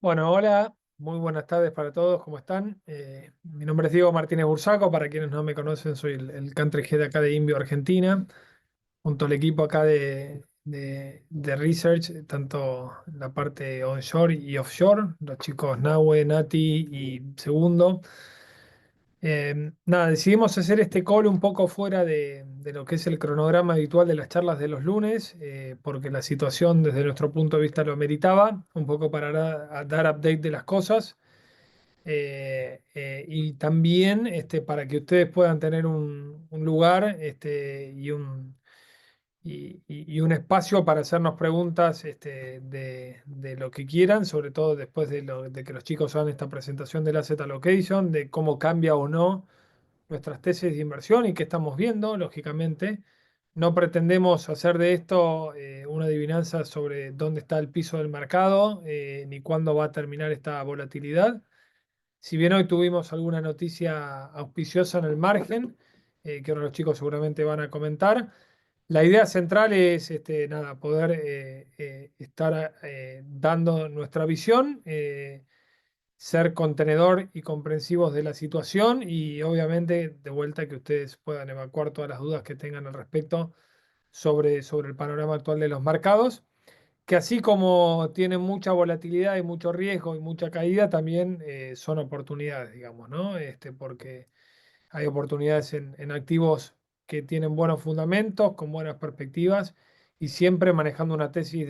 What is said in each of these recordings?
Bueno, hola, muy buenas tardes para todos, ¿cómo están? Mi nombre es Diego Martínez Bursaco, para quienes no me conocen, soy el Country Head acá de Indio, Argentina, junto al equipo acá de Research, tanto la parte onshore y offshore, los chicos Nahue, Nati y Segundo. Nada, decidimos hacer este call un poco fuera de lo que es el cronograma habitual de las charlas de los lunes, porque la situación desde nuestro punto de vista lo meritaba, un poco para dar update de las cosas. Y también para que ustedes puedan tener un lugar y un espacio para hacernos preguntas de lo que quieran, sobre todo después de que los chicos hagan esta presentación del Asset Allocation, de cómo cambia o no nuestras tesis de inversión y qué estamos viendo, lógicamente. No pretendemos hacer de esto una adivinanza sobre dónde está el piso del mercado, ni cuándo va a terminar esta volatilidad. Si bien hoy tuvimos alguna noticia auspiciosa en el margen, que ahora los chicos seguramente van a comentar, la idea central es nada, poder estar dando nuestra visión, ser contenedor y comprensivos de la situación y obviamente de vuelta que ustedes puedan evacuar todas las dudas que tengan al respecto sobre el panorama actual de los mercados, que así como tienen mucha volatilidad y mucho riesgo y mucha caída, también son oportunidades, digamos, ¿no? Porque hay oportunidades en activos que tienen buenos fundamentos, con buenas perspectivas y siempre manejando una tesis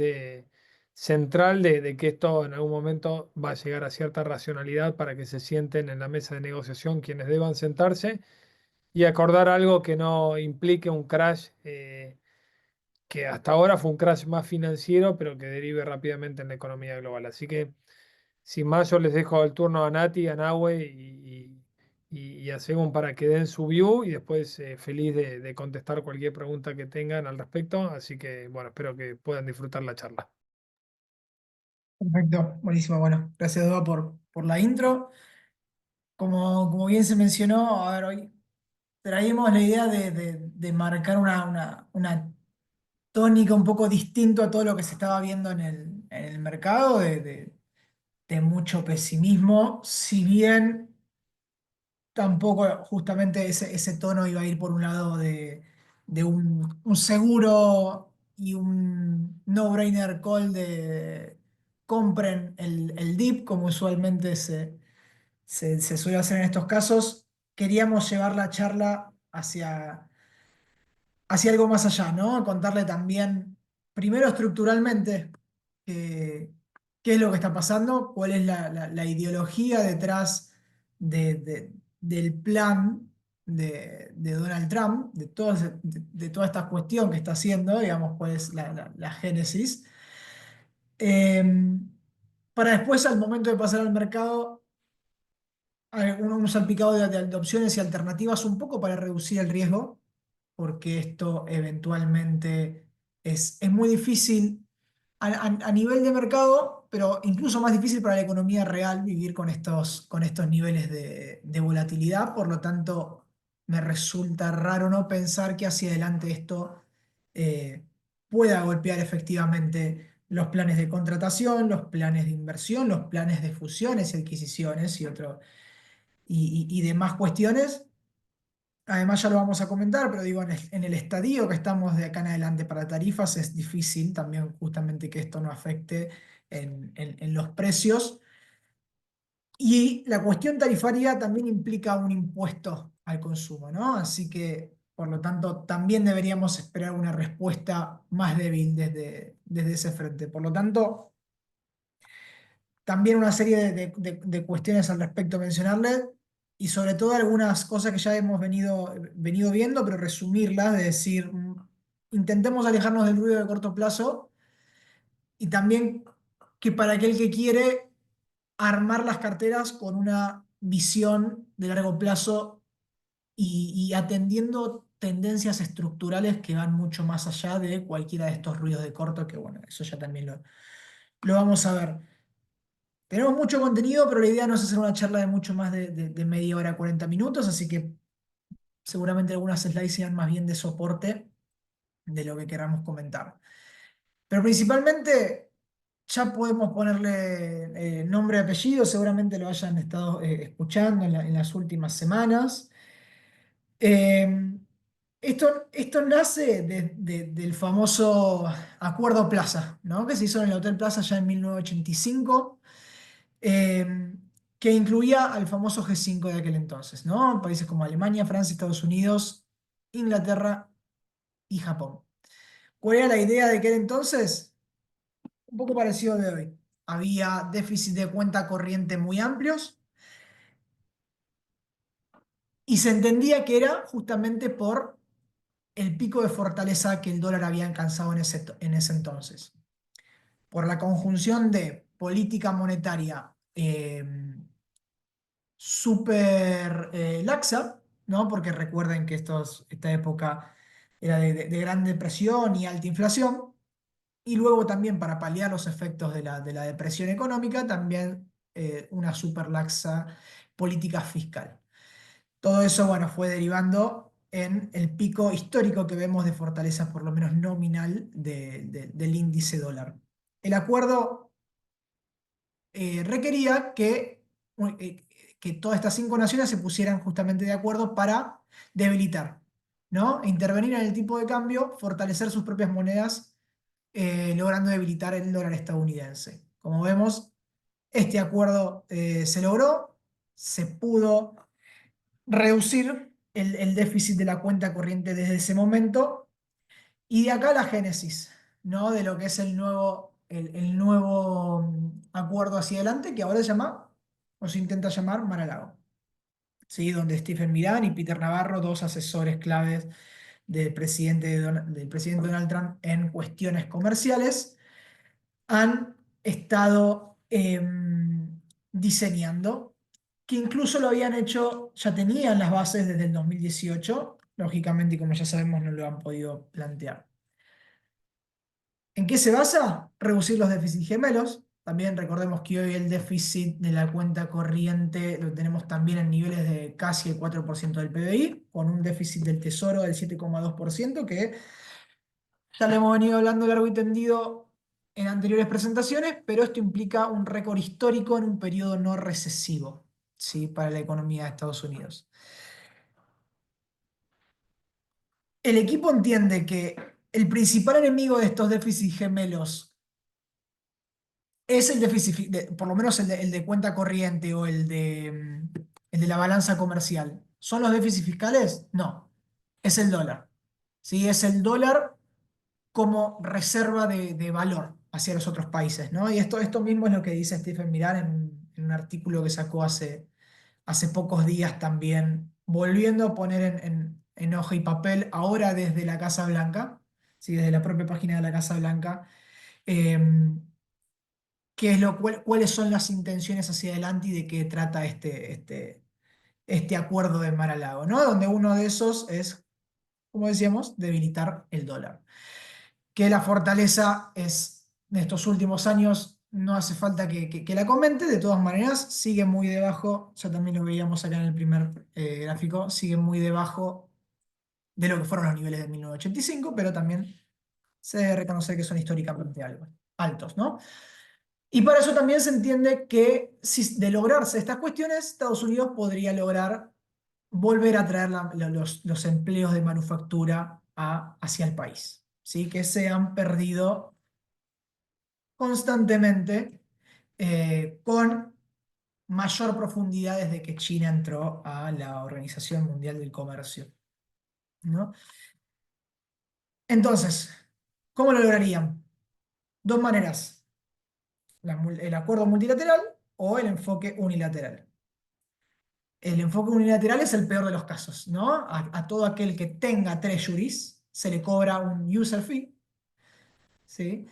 central de que esto en algún momento va a llegar a cierta racionalidad para que se sienten en la mesa de negociación quienes deban sentarse y acordar algo que no implique un crash. Que hasta ahora fue un crash más financiero, pero que derive rápidamente en la economía global. Así que, sin más, yo les dejo el turno a Nati, a Nahue y a Según para que den su view y después feliz de contestar cualquier pregunta que tengan al respecto. Así que, bueno, espero que puedan disfrutar la charla. Perfecto, buenísimo. Bueno, gracias, Doa, por la intro. Como bien se mencionó, a ver, hoy traímos la idea de marcar una tónica un poco distinto a todo lo que se estaba viendo en el mercado, de mucho pesimismo, si bien tampoco justamente ese tono iba a ir por un lado de un seguro y un no-brainer call de compren el dip, como usualmente se suele hacer en estos casos. Queríamos llevar la charla hacia algo más allá, ¿no? Contarle también, primero estructuralmente, eh, qué es lo que está pasando, cuál es la ideología detrás del plan de Donald Trump, de toda esta cuestión que está haciendo, digamos, cuál es la génesis. Eh, para después, al momento de pasar al mercado, un salpicado de opciones y alternativas un poco para reducir el riesgo, porque esto eventualmente es muy difícil a nivel de mercado, pero incluso más difícil para la economía real vivir con estos niveles de volatilidad. Por lo tanto, me resulta raro no pensar que hacia adelante esto eh, pueda golpear efectivamente los planes de contratación, los planes de inversión, los planes de fusiones y adquisiciones y demás cuestiones. Además, ya lo vamos a comentar, pero digo, en el estadio que estamos de acá en adelante para tarifas es difícil también justamente que esto no afecte en los precios. Y la cuestión tarifaria también implica un impuesto al consumo, ¿no? Así que, por lo tanto, también deberíamos esperar una respuesta más débil desde ese frente. Por lo tanto, también una serie de cuestiones al respecto mencionarle y sobre todo algunas cosas que ya hemos venido viendo, pero resumirlas, de decir, intentemos alejarnos del ruido de corto plazo y también que para aquel que quiere armar las carteras con una visión de largo plazo y atendiendo tendencias estructurales que van mucho más allá de cualquiera de estos ruidos de corto, que bueno, eso ya también lo vamos a ver. Tenemos mucho contenido, pero la idea no es hacer una charla de mucho más de media hora, 40 minutos, así que seguramente algunas slides sean más bien de soporte de lo que queramos comentar. Pero principalmente, ya podemos ponerle nombre y apellido, seguramente lo hayan estado escuchando en las últimas semanas. Eh, esto nace del famoso Acuerdo Plaza, ¿no? Que se hizo en el Hotel Plaza ya en 1985, eh, que incluía al famoso G5 de aquel entonces, ¿no? Países como Alemania, Francia, Estados Unidos, Inglaterra y Japón. ¿Cuál era la idea de aquel entonces? Un poco parecido de hoy. Había déficit de cuenta corriente muy amplios y se entendía que era justamente por el pico de fortaleza que el dólar había alcanzado en ese entonces. Por la conjunción de política monetaria súper laxa, ¿no? Porque recuerden que esta época era de gran depresión y alta inflación. Y luego también para paliar los efectos de la depresión económica, también una súper laxa política fiscal. Todo eso, bueno, fue derivando en el pico histórico que vemos de fortaleza, por lo menos nominal, del índice dólar. El acuerdo requería que todas estas cinco naciones se pusieran justamente de acuerdo para debilitar, ¿no? E intervenir en el tipo de cambio, fortalecer sus propias monedas, logrando debilitar el dólar estadounidense. Como vemos, este acuerdo se logró, se pudo reducir el déficit de la cuenta corriente desde ese momento. Y de acá la génesis, ¿no? De lo que es el nuevo acuerdo hacia adelante, que ahora se llama, o se intenta llamar, Mar-a-Lago, ¿sí? Donde Stephen Mirán y Peter Navarro, dos asesores claves del presidente Donald Trump en cuestiones comerciales, han estado diseñando, que incluso lo habían hecho, ya tenían las bases desde el 2018, lógicamente, y como ya sabemos, no lo han podido plantear. ¿En qué se basa? Reducir los déficits gemelos. También recordemos que hoy el déficit de la cuenta corriente lo tenemos también en niveles de casi el 4% del PBI, con un déficit del tesoro del 7,2%, que ya lo hemos venido hablando largo y tendido en anteriores presentaciones, pero esto implica un récord histórico en un periodo no recesivo, ¿sí? Para la economía de Estados Unidos. El equipo entiende que el principal enemigo de estos déficits gemelos es el déficit, por lo menos el de cuenta corriente o el de la balanza comercial. ¿Son los déficits fiscales? No, es el dólar. ¿Sí? Es el dólar como reserva de valor hacia los otros países, ¿no? Y esto mismo es lo que dice Stephen Mirar en un artículo que sacó hace pocos días también, volviendo a poner en hoja y papel, ahora desde la Casa Blanca, ¿sí? Desde la propia página de la Casa Blanca, eh, cuáles son las intenciones hacia adelante y de qué trata este acuerdo de Mar-a-Lago, ¿no? Donde uno de esos es, como decíamos, debilitar el dólar. Que la fortaleza es, de estos últimos años, no hace falta que la comente, de todas maneras, sigue muy debajo, ya también lo veíamos acá en el primer gráfico, sigue muy debajo de lo que fueron los niveles de 1985, pero también se debe reconocer que son históricamente altos, ¿no? Y para eso también se entiende que si de lograrse estas cuestiones, Estados Unidos podría lograr volver a traer los empleos de manufactura hacia el país, ¿sí? Que se han perdido constantemente con mayor profundidad desde que China entró a la Organización Mundial del Comercio, ¿no? Entonces, ¿cómo lo lograrían? Dos maneras: el acuerdo multilateral o el enfoque unilateral. El enfoque unilateral es el peor de los casos, ¿no? A todo aquel que tenga treasuries se le cobra un user fee, ¿sí?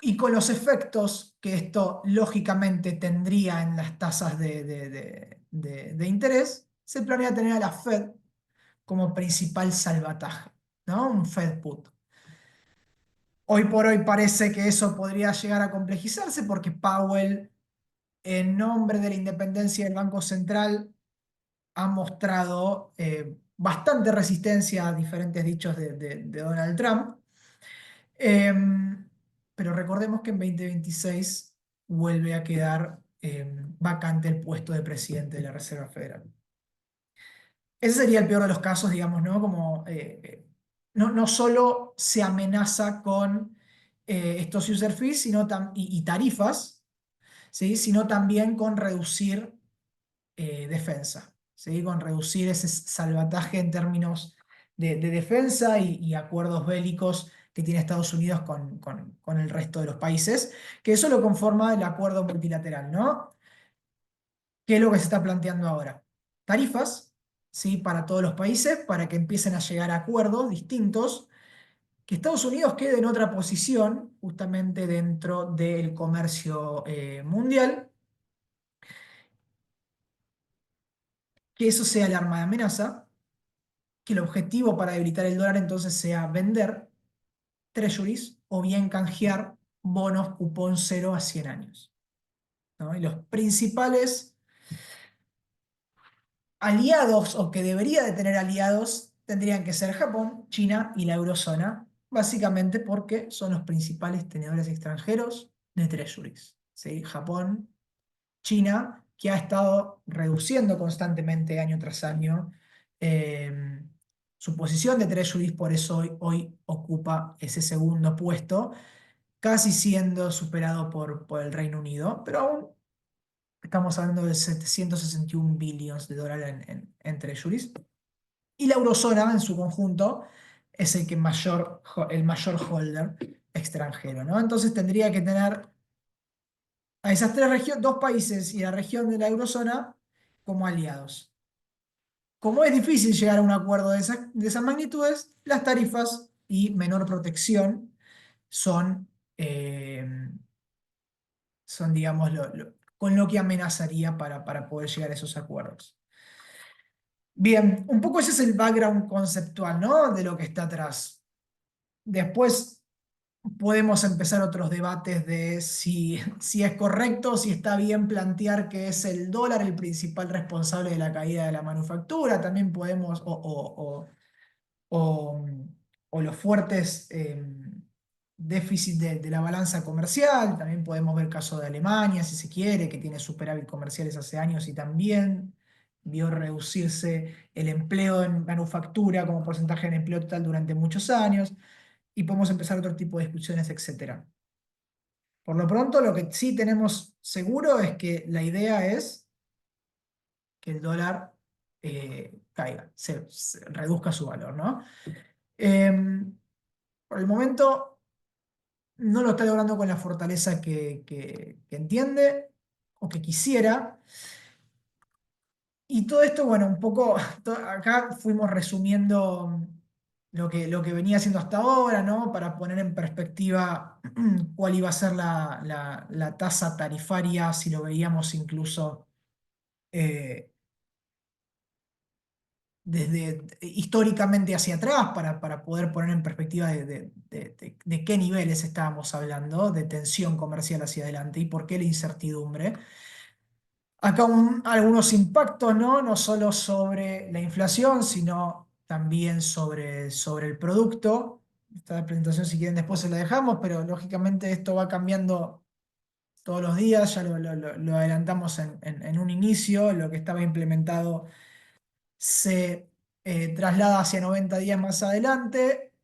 Y con los efectos que esto lógicamente tendría en las tasas de interés, se planea tener a la Fed como principal salvataje, ¿no? Un Fed put. Hoy por hoy parece que eso podría llegar a complejizarse porque Powell, en nombre de la independencia del Banco Central, ha mostrado bastante resistencia a diferentes dichos de Donald Trump. Em, pero recordemos que en 2026 vuelve a quedar vacante el puesto de presidente de la Reserva Federal. Ese sería el peor de los casos, digamos, ¿no? Como no solo se amenaza con estos user fees y tarifas, ¿sí? Sino también con reducir defensa, ¿sí? Con reducir ese salvataje en términos de defensa y acuerdos bélicos que tiene Estados Unidos con el resto de los países, que eso lo conforma el acuerdo multilateral, ¿no? ¿Qué es lo que se está planteando ahora? Tarifas, ¿sí? Para todos los países, para que empiecen a llegar a acuerdos distintos, que Estados Unidos quede en otra posición, justamente dentro del comercio mundial, que eso sea el arma de amenaza, que el objetivo para debilitar el dólar entonces sea vender treasuries o bien canjear bonos cupón cero a 100 años, ¿no? Y los principales aliados o que debería de tener aliados tendrían que ser Japón, China y la eurozona, básicamente porque son los principales tenedores extranjeros de treasuries, ¿sí? Japón, China, que ha estado reduciendo constantemente año tras año eh, su posición de treasuries, por eso hoy ocupa ese segundo puesto, casi siendo superado por el Reino Unido, pero aún estamos hablando de 761 billones de dólares en treasuries. Y la eurozona en su conjunto es el mayor holder extranjero, ¿no? Entonces tendría que tener a esas tres regiones, dos países y la región de la eurozona como aliados. Como es difícil llegar a un acuerdo de esas magnitudes, las tarifas y menor protección son, eh, son digamos, con lo que amenazaría para poder llegar a esos acuerdos. Bien, un poco ese es el background conceptual, ¿no? De lo que está atrás. Después podemos empezar otros debates de si es correcto, si está bien plantear que es el dólar el principal responsable de la caída de la manufactura. También podemos, o, o los fuertes déficits de la balanza comercial. También podemos ver el caso de Alemania, si se quiere, que tiene superávit comerciales hace años y también vio reducirse el empleo en manufactura como porcentaje del empleo total durante muchos años. Y podemos empezar otro tipo de discusiones, etcétera. Por lo pronto, lo que sí tenemos seguro es que la idea es que el dólar caiga, se reduzca su valor, ¿no? Por el momento no lo está logrando con la fortaleza que entiende o que quisiera. Y todo esto, bueno, un poco, acá fuimos resumiendo lo que venía haciendo hasta ahora, ¿no? Para poner en perspectiva cuál iba a ser la tasa tarifaria, si lo veíamos incluso eh, desde históricamente hacia atrás, para poder poner en perspectiva de qué niveles estábamos hablando, de tensión comercial hacia adelante y por qué la incertidumbre. Acá algunos impactos, ¿no? No solo sobre la inflación, sino también sobre el producto. Esta presentación, si quieren, después se la dejamos, pero lógicamente esto va cambiando todos los días, ya lo adelantamos en un inicio, lo que estaba implementado se traslada hacia 90 días más adelante,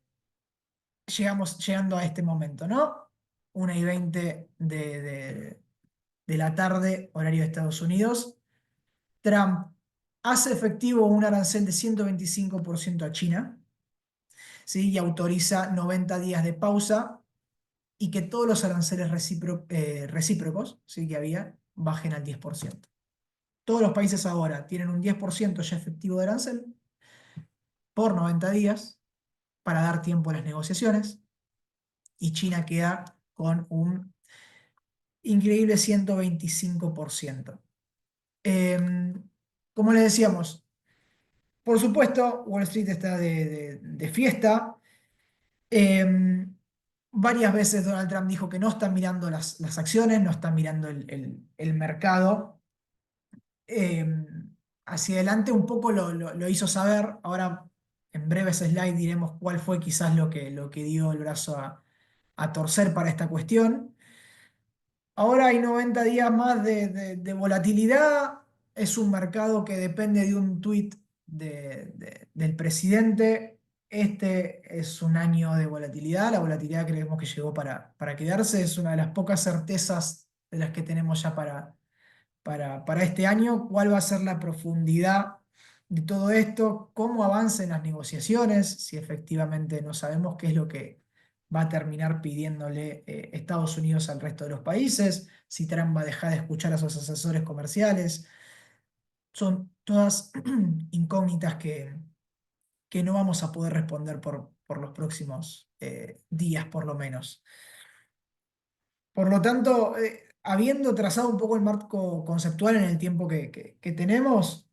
llegando a este momento, ¿no? 1:20 de la tarde, horario de Estados Unidos. Trump hace efectivo un arancel de 125% a China, ¿sí? Y autoriza 90 días de pausa y que todos los aranceles recíprocos, ¿sí? Que había bajen al 10%. Todos los países ahora tienen un 10% ya efectivo de arancel por 90 días para dar tiempo a las negociaciones y China queda con un increíble 125%. Como les decíamos, por supuesto, Wall Street está de fiesta. Eh, Varias veces Donald Trump dijo que no está mirando las acciones, no está mirando el mercado. Eh, Hacia adelante un poco lo hizo saber. Ahora, en breves slides diremos cuál fue quizás lo que dio el brazo a torcer para esta cuestión. Ahora hay 90 días más de volatilidad. Es un mercado que depende de un tuit del presidente. Este es un año de volatilidad. La volatilidad creemos que llegó para quedarse. Es una de las pocas certezas de las que tenemos ya para este año. ¿Cuál va a ser la profundidad de todo esto? ¿Cómo avancen las negociaciones? Si efectivamente no sabemos qué es lo que va a terminar pidiéndole Estados Unidos al resto de los países, si Trump va a dejar de escuchar a sus asesores comerciales. Son todas incógnitas que no vamos a poder responder por los próximos días, por lo menos. Por lo tanto, habiendo trazado un poco el marco conceptual en el tiempo que tenemos,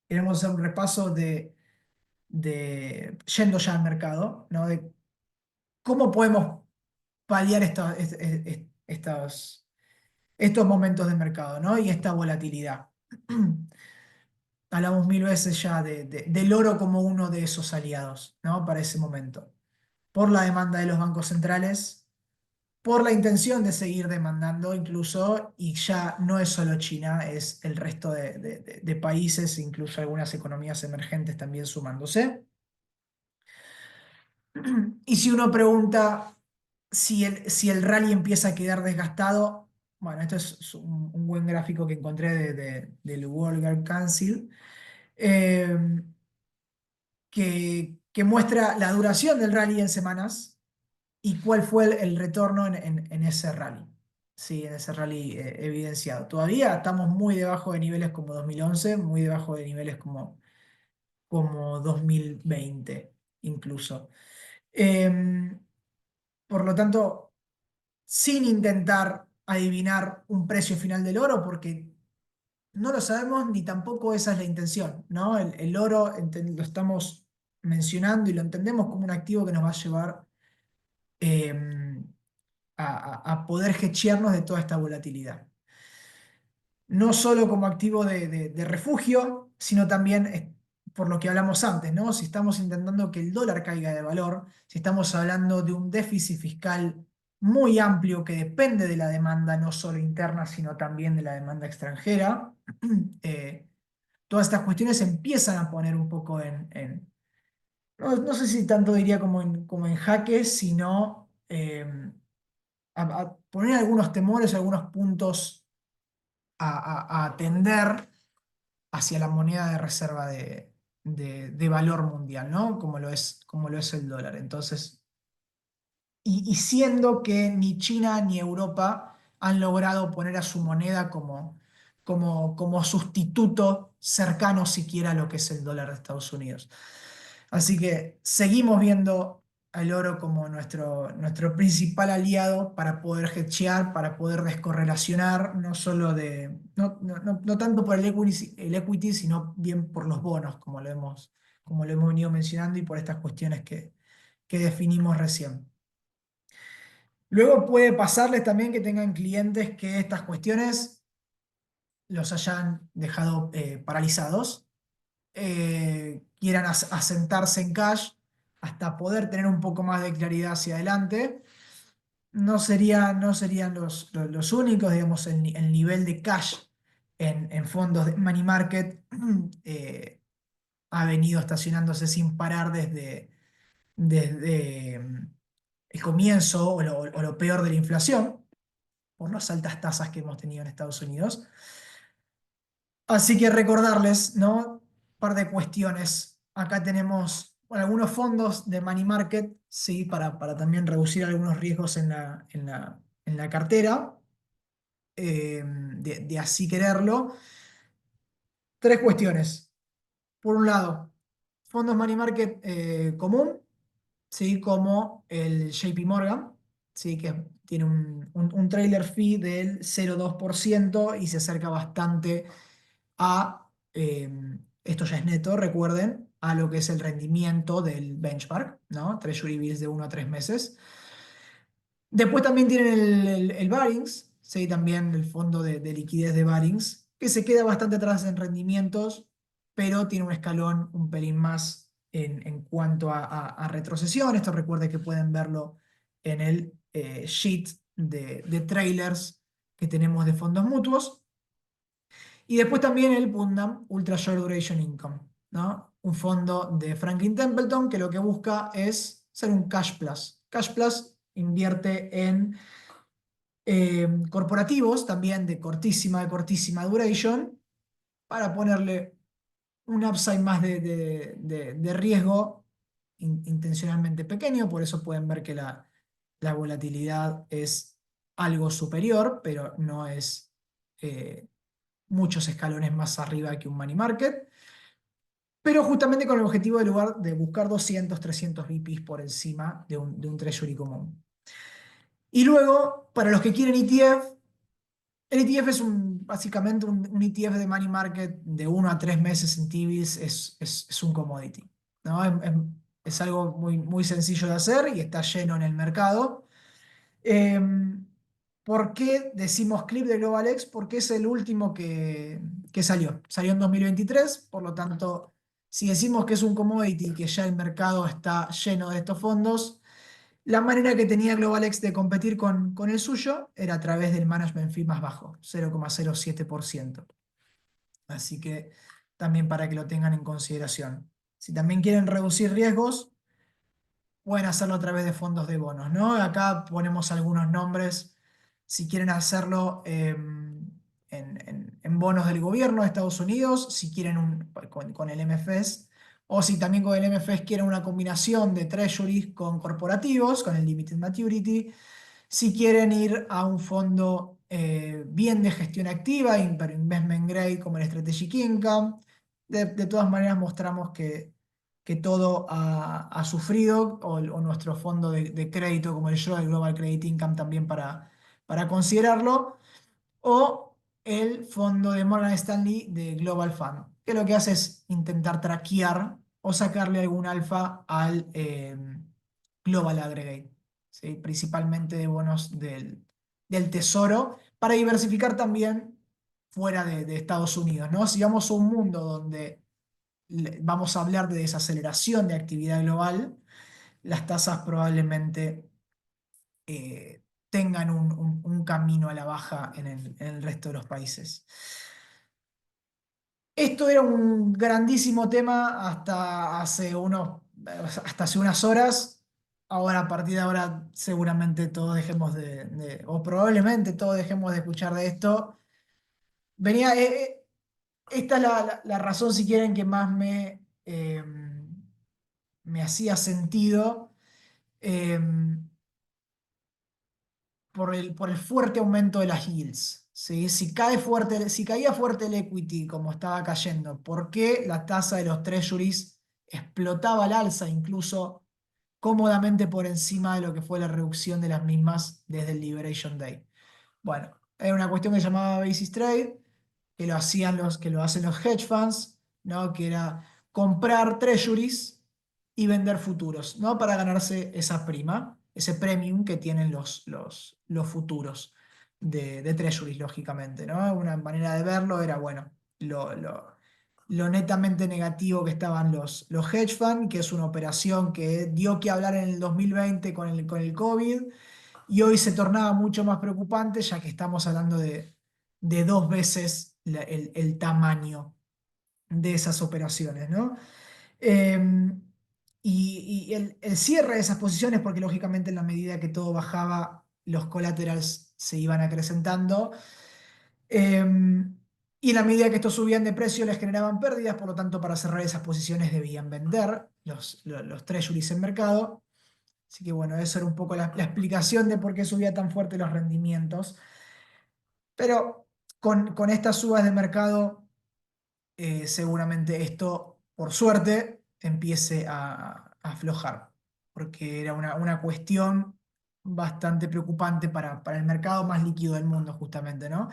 queremos hacer un repaso yendo ya al mercado, ¿no? De cómo podemos paliar estos momentos de mercado, ¿no? Y esta volatilidad. Hablamos mil veces ya del oro como uno de esos aliados, ¿no? Para ese momento. Por la demanda de los bancos centrales, por la intención de seguir demandando incluso, y ya no es solo China, es el resto de países, incluso algunas economías emergentes también sumándose. Y si uno pregunta si el rally empieza a quedar desgastado, bueno, esto es un buen gráfico que encontré del World Guard Council, eh, que muestra la duración del rally en semanas y cuál fue el retorno en ese rally. Sí, en ese rally evidenciado. Todavía estamos muy debajo de niveles como 2011, muy debajo de niveles como 2020 incluso. Em, por lo tanto, sin intentar adivinar un precio final del oro, porque no lo sabemos ni tampoco esa es la intención, ¿no? El oro lo estamos mencionando y lo entendemos como un activo que nos va a llevar em, a poder hedgearnos de toda esta volatilidad. No solo como activo de refugio, sino también por lo que hablamos antes, ¿no? Si estamos intentando que el dólar caiga de valor, si estamos hablando de un déficit fiscal muy amplio que depende de la demanda, no solo interna, sino también de la demanda extranjera, todas estas cuestiones empiezan a poner un poco no sé si tanto diría como en jaque, sino a poner algunos temores, algunos puntos a atender hacia la moneda de reserva de valor mundial, ¿no? Como lo es el dólar. Entonces, y siendo que ni China ni Europa han logrado poner a su moneda como sustituto cercano siquiera a lo que es el dólar de Estados Unidos. Así que seguimos viendo al oro como nuestro principal aliado para poder hedgear, para poder descorrelacionar, no solo no tanto por el equity, sino bien por los bonos, como lo hemos venido mencionando y por estas cuestiones que definimos recién. Luego puede pasarles también que tengan clientes que estas cuestiones los hayan dejado paralizados, quieran asentarse en cash hasta poder tener un poco más de claridad hacia adelante. No serían los únicos, digamos, el nivel de cash en fondos de money market ha venido estacionándose sin parar desde el comienzo o lo peor de la inflación, por las altas tasas que hemos tenido en Estados Unidos. Así que recordarles, ¿no? Un par de cuestiones. Acá tenemos bueno, algunos fondos de money market, sí, para también reducir algunos riesgos en la cartera, de así quererlo. Tres cuestiones. Por un lado, fondos money market común, ¿sí? Como el JP Morgan, ¿sí? Que tiene un trailer fee del 0,2% y se acerca bastante a, esto ya es neto, recuerden, a lo que es el rendimiento del benchmark, ¿no? Treasury bills de 1 a 3 meses. Después también tienen el Barings, ¿sí? También el fondo de liquidez de Barings, que se queda bastante atrás en rendimientos, pero tiene un escalón un pelín más en cuanto a retrocesión. Esto recuerde que pueden verlo en el sheet de trailers que tenemos de fondos mutuos. Y después también el Putnam Ultra Short Duration Income, ¿no? Un fondo de Franklin Templeton que lo que busca es ser un cash plus. Cash plus invierte en corporativos también de cortísima duration para ponerle un upside más de riesgo intencionalmente pequeño, por eso pueden ver que la volatilidad es algo superior, pero no es eh, muchos escalones más arriba que un money market, pero justamente con el objetivo de buscar 200, 300 BPs por encima de un treasury común. Y luego, para los que quieren ETF, el ETF es básicamente un ETF de money market de 1 a 3 meses en T-bills, es un commodity, ¿no? Es algo muy sencillo de hacer y está lleno en el mercado. Eh, ¿Por qué decimos clip de GlobalX? Porque es el último que salió. Salió en 2023, por lo tanto, si decimos que es un commodity y que ya el mercado está lleno de estos fondos, la manera que tenía GlobalX de competir con el suyo era a través del management fee más bajo, 0,07%. Así que también para que lo tengan en consideración. Si también quieren reducir riesgos, pueden hacerlo a través de fondos de bonos, ¿no? Acá ponemos algunos nombres, si quieren hacerlo en bonos del gobierno de Estados Unidos, si quieren con el MFS, o si también con el MFS quieren una combinación de treasuries con corporativos, con el Limited Maturity, si quieren ir a un fondo bien de gestión activa, pero investment grade como el Strategic Income. De todas maneras mostramos que todo ha sufrido, o nuestro fondo de crédito como el yo, el Global Credit Income también para considerarlo, o el fondo de Morgan Stanley de Global Fund, que lo que hace es intentar traquear o sacarle algún alfa al Global Aggregate, ¿sí? Principalmente de bonos del Tesoro, para diversificar también fuera de Estados Unidos, ¿no? Si vamos a un mundo donde vamos a hablar de desaceleración de actividad global, las tasas probablemente tengan un camino a la baja en el resto de los países. Esto era un grandísimo tema hasta hace unas horas. Ahora, a partir de ahora, seguramente todos dejemos o probablemente todos dejemos de escuchar de esto. Venía, esta es la razón, si quieren, que más me hacía sentido. eh, por el fuerte aumento de las yields, ¿sí? Si caía fuerte el equity como estaba cayendo, ¿por qué la tasa de los treasuries explotaba al alza, incluso cómodamente por encima de lo que fue la reducción de las mismas desde el Liberation Day? Bueno, era una cuestión que se llamaba basis trade, que lo hacen los hedge funds, ¿no? Que era comprar treasuries y vender futuros, ¿no? Para ganarse esa prima, ese premium que tienen los futuros de treasuries, lógicamente, ¿no? Una manera de verlo era, bueno, lo netamente negativo que estaban los hedge funds, que es una operación que dio que hablar en el 2020 con el COVID, y hoy se tornaba mucho más preocupante, ya que estamos hablando de 2 veces el tamaño de esas operaciones, ¿no? Eh, y el cierre de esas posiciones, porque lógicamente en la medida que todo bajaba, los collaterals se iban acrecentando. eh, y en la medida que estos subían de precio les generaban pérdidas, por lo tanto para cerrar esas posiciones debían vender los treasuries en mercado. Así que bueno, eso era un poco la explicación de por qué subía tan fuerte los rendimientos. Pero con estas subas de mercado, seguramente esto, por suerte, empiece a aflojar, porque era una cuestión bastante preocupante para el mercado más líquido del mundo, justamente, ¿no?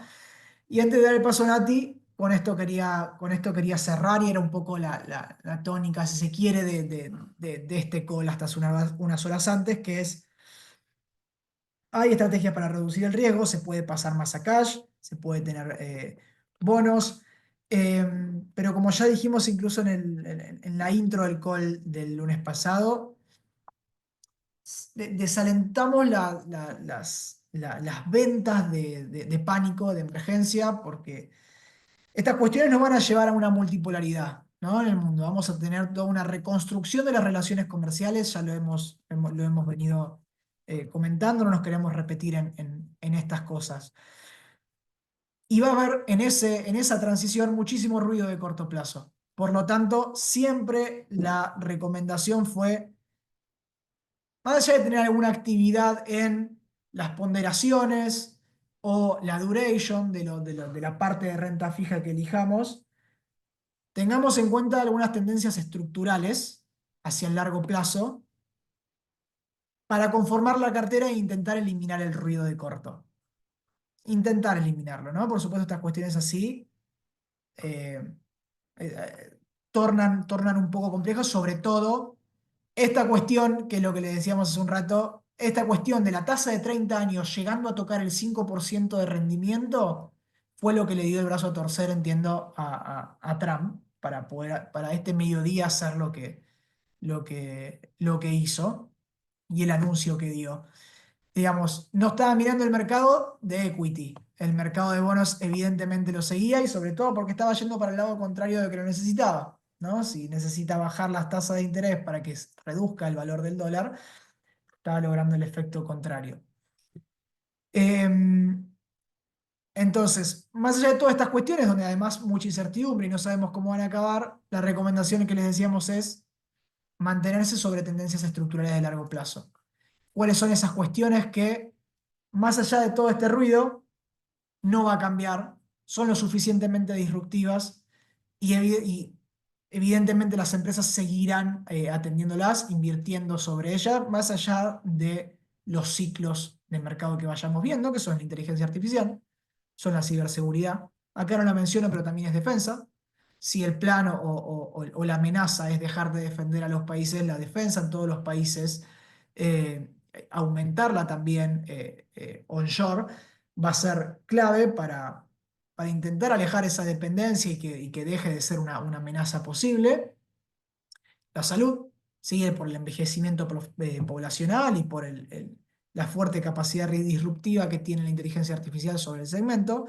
Y antes de dar el paso a Nati, con esto quería cerrar, y era un poco la tónica, si se quiere, de este call hasta hace unas horas antes, que es: hay estrategias para reducir el riesgo, se puede pasar más a cash, se puede tener bonos, eh, pero como ya dijimos incluso en la intro del call del lunes pasado, desalentamos las ventas de pánico, de emergencia, porque estas cuestiones nos van a llevar a una multipolaridad, ¿no? En el mundo. Vamos a tener toda una reconstrucción de las relaciones comerciales, ya lo hemos venido comentando, no nos queremos repetir en estas cosas. Y va a haber en esa transición muchísimo ruido de corto plazo. Por lo tanto, siempre la recomendación fue, más allá de tener alguna actividad en las ponderaciones o la duration de la parte de renta fija que elijamos, tengamos en cuenta algunas tendencias estructurales hacia el largo plazo para conformar la cartera e intentar eliminar el ruido de corto. Intentar eliminarlo, ¿no? Por supuesto, estas cuestiones así eh, tornan un poco complejas, sobre todo esta cuestión, que es lo que le decíamos hace un rato, esta cuestión de la tasa de 30 años llegando a tocar el 5% de rendimiento, fue lo que le dio el brazo a torcer, entiendo, a Trump para este mediodía hacer lo que hizo y el anuncio que dio. Digamos, no estaba mirando el mercado de equity. El mercado de bonos evidentemente lo seguía y sobre todo porque estaba yendo para el lado contrario de que lo necesitaba, ¿no? Si necesita bajar las tasas de interés para que reduzca el valor del dólar, estaba logrando el efecto contrario. Em, entonces, más allá de todas estas cuestiones, donde además mucha incertidumbre y no sabemos cómo van a acabar, la recomendación que les decíamos es mantenerse sobre tendencias estructurales de largo plazo. ¿Cuáles son esas cuestiones que, más allá de todo este ruido, no va a cambiar, son lo suficientemente disruptivas y evidentemente las empresas seguirán atendiéndolas, invirtiendo sobre ellas, más allá de los ciclos de mercado que vayamos viendo, que son la inteligencia artificial, son la ciberseguridad. Acá no la menciono, pero también es defensa. Si el plano o la amenaza es dejar de defender a los países, la defensa en todos los países, aumentarla también onshore, va a ser clave para intentar alejar esa dependencia y que deje de ser una amenaza posible. La salud sigue por el envejecimiento poblacional y por la fuerte capacidad disruptiva que tiene la inteligencia artificial sobre el segmento.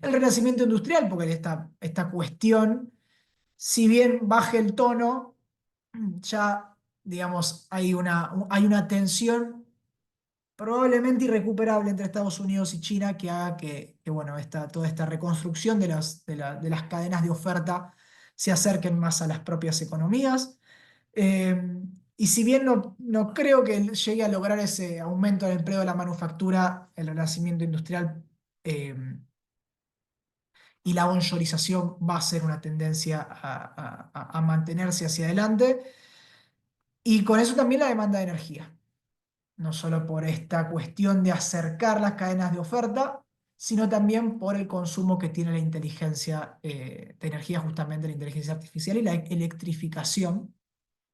El renacimiento industrial, porque esta cuestión, si bien baje el tono, ya, digamos, hay una tensión probablemente irrecuperable entre Estados Unidos y China que haga bueno, toda esta reconstrucción de las cadenas de oferta se acerquen más a las propias economías. Eh, y si bien no creo que llegue a lograr ese aumento del empleo de la manufactura, el renacimiento industrial y la onshorización va a ser una tendencia a mantenerse hacia adelante. Y con eso también la demanda de energía, no solo por esta cuestión de acercar las cadenas de oferta, sino también por el consumo que tiene la inteligencia de energía, justamente la inteligencia artificial y la electrificación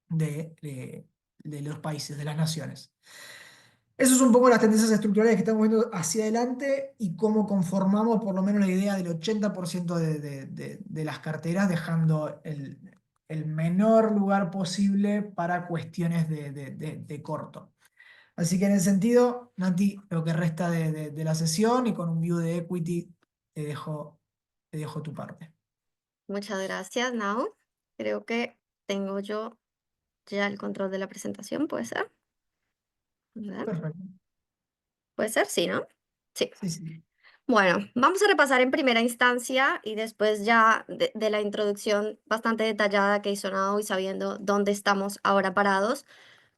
de los países, de las naciones. Eso es un poco las tendencias estructurales que estamos viendo hacia adelante y cómo conformamos por lo menos la idea del 80% de las carteras, dejando el menor lugar posible para cuestiones de corto. Así que en ese sentido, Nati, lo que resta de la sesión y con un view de equity, te dejo, te dejo tu parte. Muchas gracias, Nao. Creo que tengo yo ya el control de la presentación, ¿puede ser? ¿Verdad? Perfecto. ¿Puede ser? Sí, ¿no? Sí. Sí, sí. Bueno, vamos a repasar en primera instancia y después ya de la introducción bastante detallada que hizo Nao y sabiendo dónde estamos ahora parados,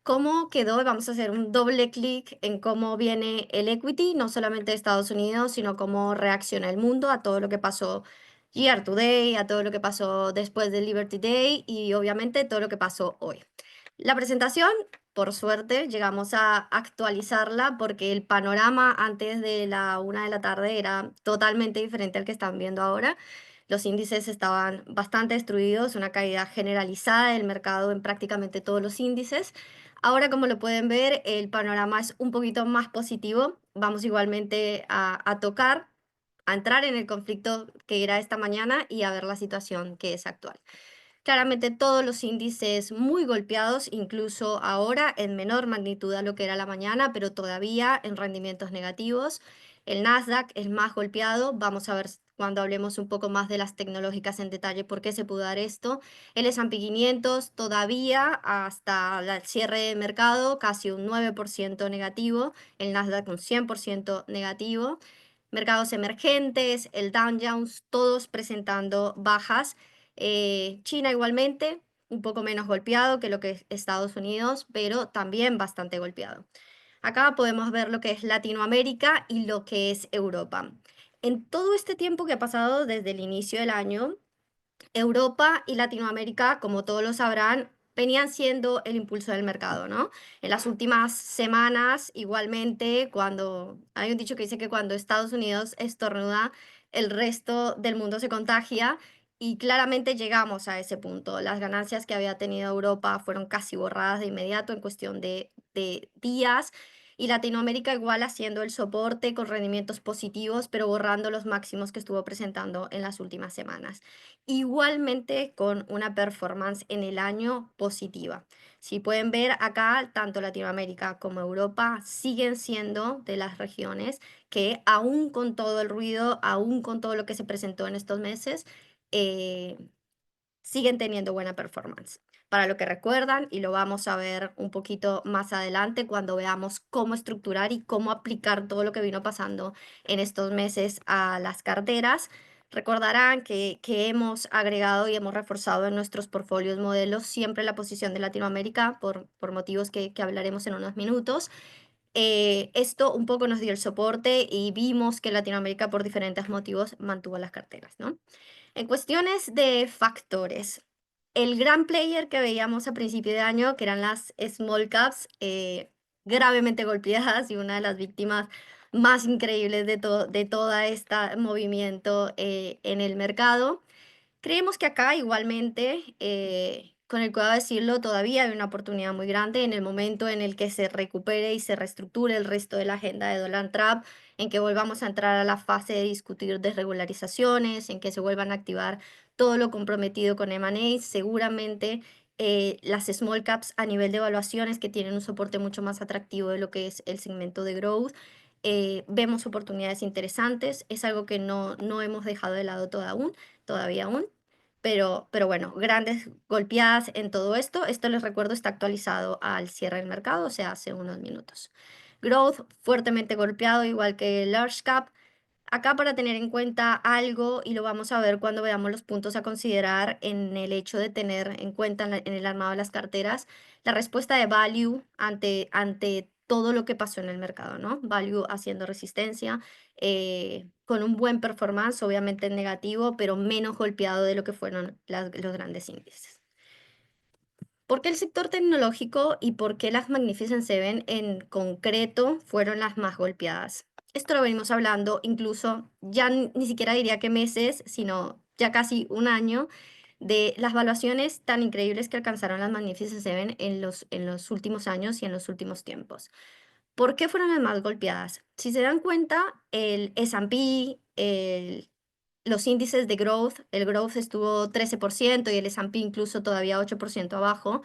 cómo quedó. Vamos a hacer un doble clic en cómo viene el equity, no solamente de Estados Unidos, sino cómo reacciona el mundo a todo lo que pasó year to day, a todo lo que pasó después del Liberty Day y obviamente todo lo que pasó hoy. La presentación, por suerte, llegamos a actualizarla porque el panorama antes de la 1 de la tarde era totalmente diferente al que están viendo ahora. Los índices estaban bastante destruidos, una caída generalizada del mercado en prácticamente todos los índices. Ahora, como lo pueden ver, el panorama es un poquito más positivo. Vamos igualmente a entrar en el conflicto que era esta mañana y a ver la situación que es actual. Claramente todos los índices muy golpeados, incluso ahora en menor magnitud a lo que era la mañana, pero todavía en rendimientos negativos. El Nasdaq es más golpeado. Vamos a ver cuando hablemos un poco más de las tecnológicas en detalle por qué se pudo dar esto. El S&P 500 todavía hasta el cierre de mercado casi un 9% negativo. El Nasdaq un 100% negativo. Mercados emergentes, el Dow Jones, todos presentando bajas. China igualmente, un poco menos golpeado que lo que es Estados Unidos, pero también bastante golpeado. Acá podemos ver lo que es Latinoamérica y lo que es Europa. En todo este tiempo que ha pasado desde el inicio del año, Europa y Latinoamérica, como todos lo sabrán, venían siendo el impulso del mercado, ¿no? En las últimas semanas, igualmente, cuando hay un dicho que dice que cuando Estados Unidos estornuda, el resto del mundo se contagia. Y claramente llegamos a ese punto. Las ganancias que había tenido Europa fueron casi borradas de inmediato en cuestión de días. Y Latinoamérica igual haciendo el soporte con rendimientos positivos, pero borrando los máximos que estuvo presentando en las últimas semanas. Igualmente con una performance en el año positiva. Si pueden ver acá, tanto Latinoamérica como Europa siguen siendo de las regiones que aún con todo el ruido, aún con todo lo que se presentó en estos meses, eh, siguen teniendo buena performance. Para lo que recuerdan, y lo vamos a ver un poquito más adelante cuando veamos cómo estructurar y cómo aplicar todo lo que vino pasando en estos meses a las carteras, recordarán que hemos agregado y hemos reforzado en nuestros portfolios modelos siempre la posición de Latinoamérica por motivos que hablaremos en unos minutos. Esto un poco nos dio el soporte y vimos que Latinoamérica por diferentes motivos mantuvo las carteras, ¿no? En cuestiones de factores, el gran player que veíamos a principio de año, que eran las small caps, gravemente golpeadas y una de las víctimas más increíbles de todo este movimiento en el mercado. Creemos que acá igualmente, con el cuidado de decirlo, todavía hay una oportunidad muy grande en el momento en el que se recupere y se reestructure el resto de la agenda de Donald Trump, en que volvamos a entrar a la fase de discutir desregularizaciones, en que se vuelvan a activar todo lo comprometido con M&A. Seguramente las small caps a nivel de evaluaciones que tienen un soporte mucho más atractivo de lo que es el segmento de growth. Vemos oportunidades interesantes, es algo que no hemos dejado de lado todavía aún, pero bueno, grandes golpeadas en todo esto. Esto les recuerdo está actualizado al cierre del mercado, o sea, hace unos minutos. Growth fuertemente golpeado, igual que Large Cap. Acá para tener en cuenta algo, y lo vamos a ver cuando veamos los puntos a considerar en el hecho de tener en cuenta en el armado de las carteras, la respuesta de value ante todo lo que pasó en el mercado, ¿no? Value haciendo resistencia, con un buen performance, obviamente en negativo, pero menos golpeado de lo que fueron los grandes índices. ¿Por qué el sector tecnológico y por qué las Magnificent Seven en concreto fueron las más golpeadas? Esto lo venimos hablando incluso ya ni siquiera diría que meses, sino ya casi un año de las valuaciones tan increíbles que alcanzaron las Magnificent Seven en los últimos años y en los últimos tiempos. ¿Por qué fueron las más golpeadas? Si se dan cuenta, el S&P, los índices de growth, el growth estuvo 13% y el S&P incluso todavía 8% abajo.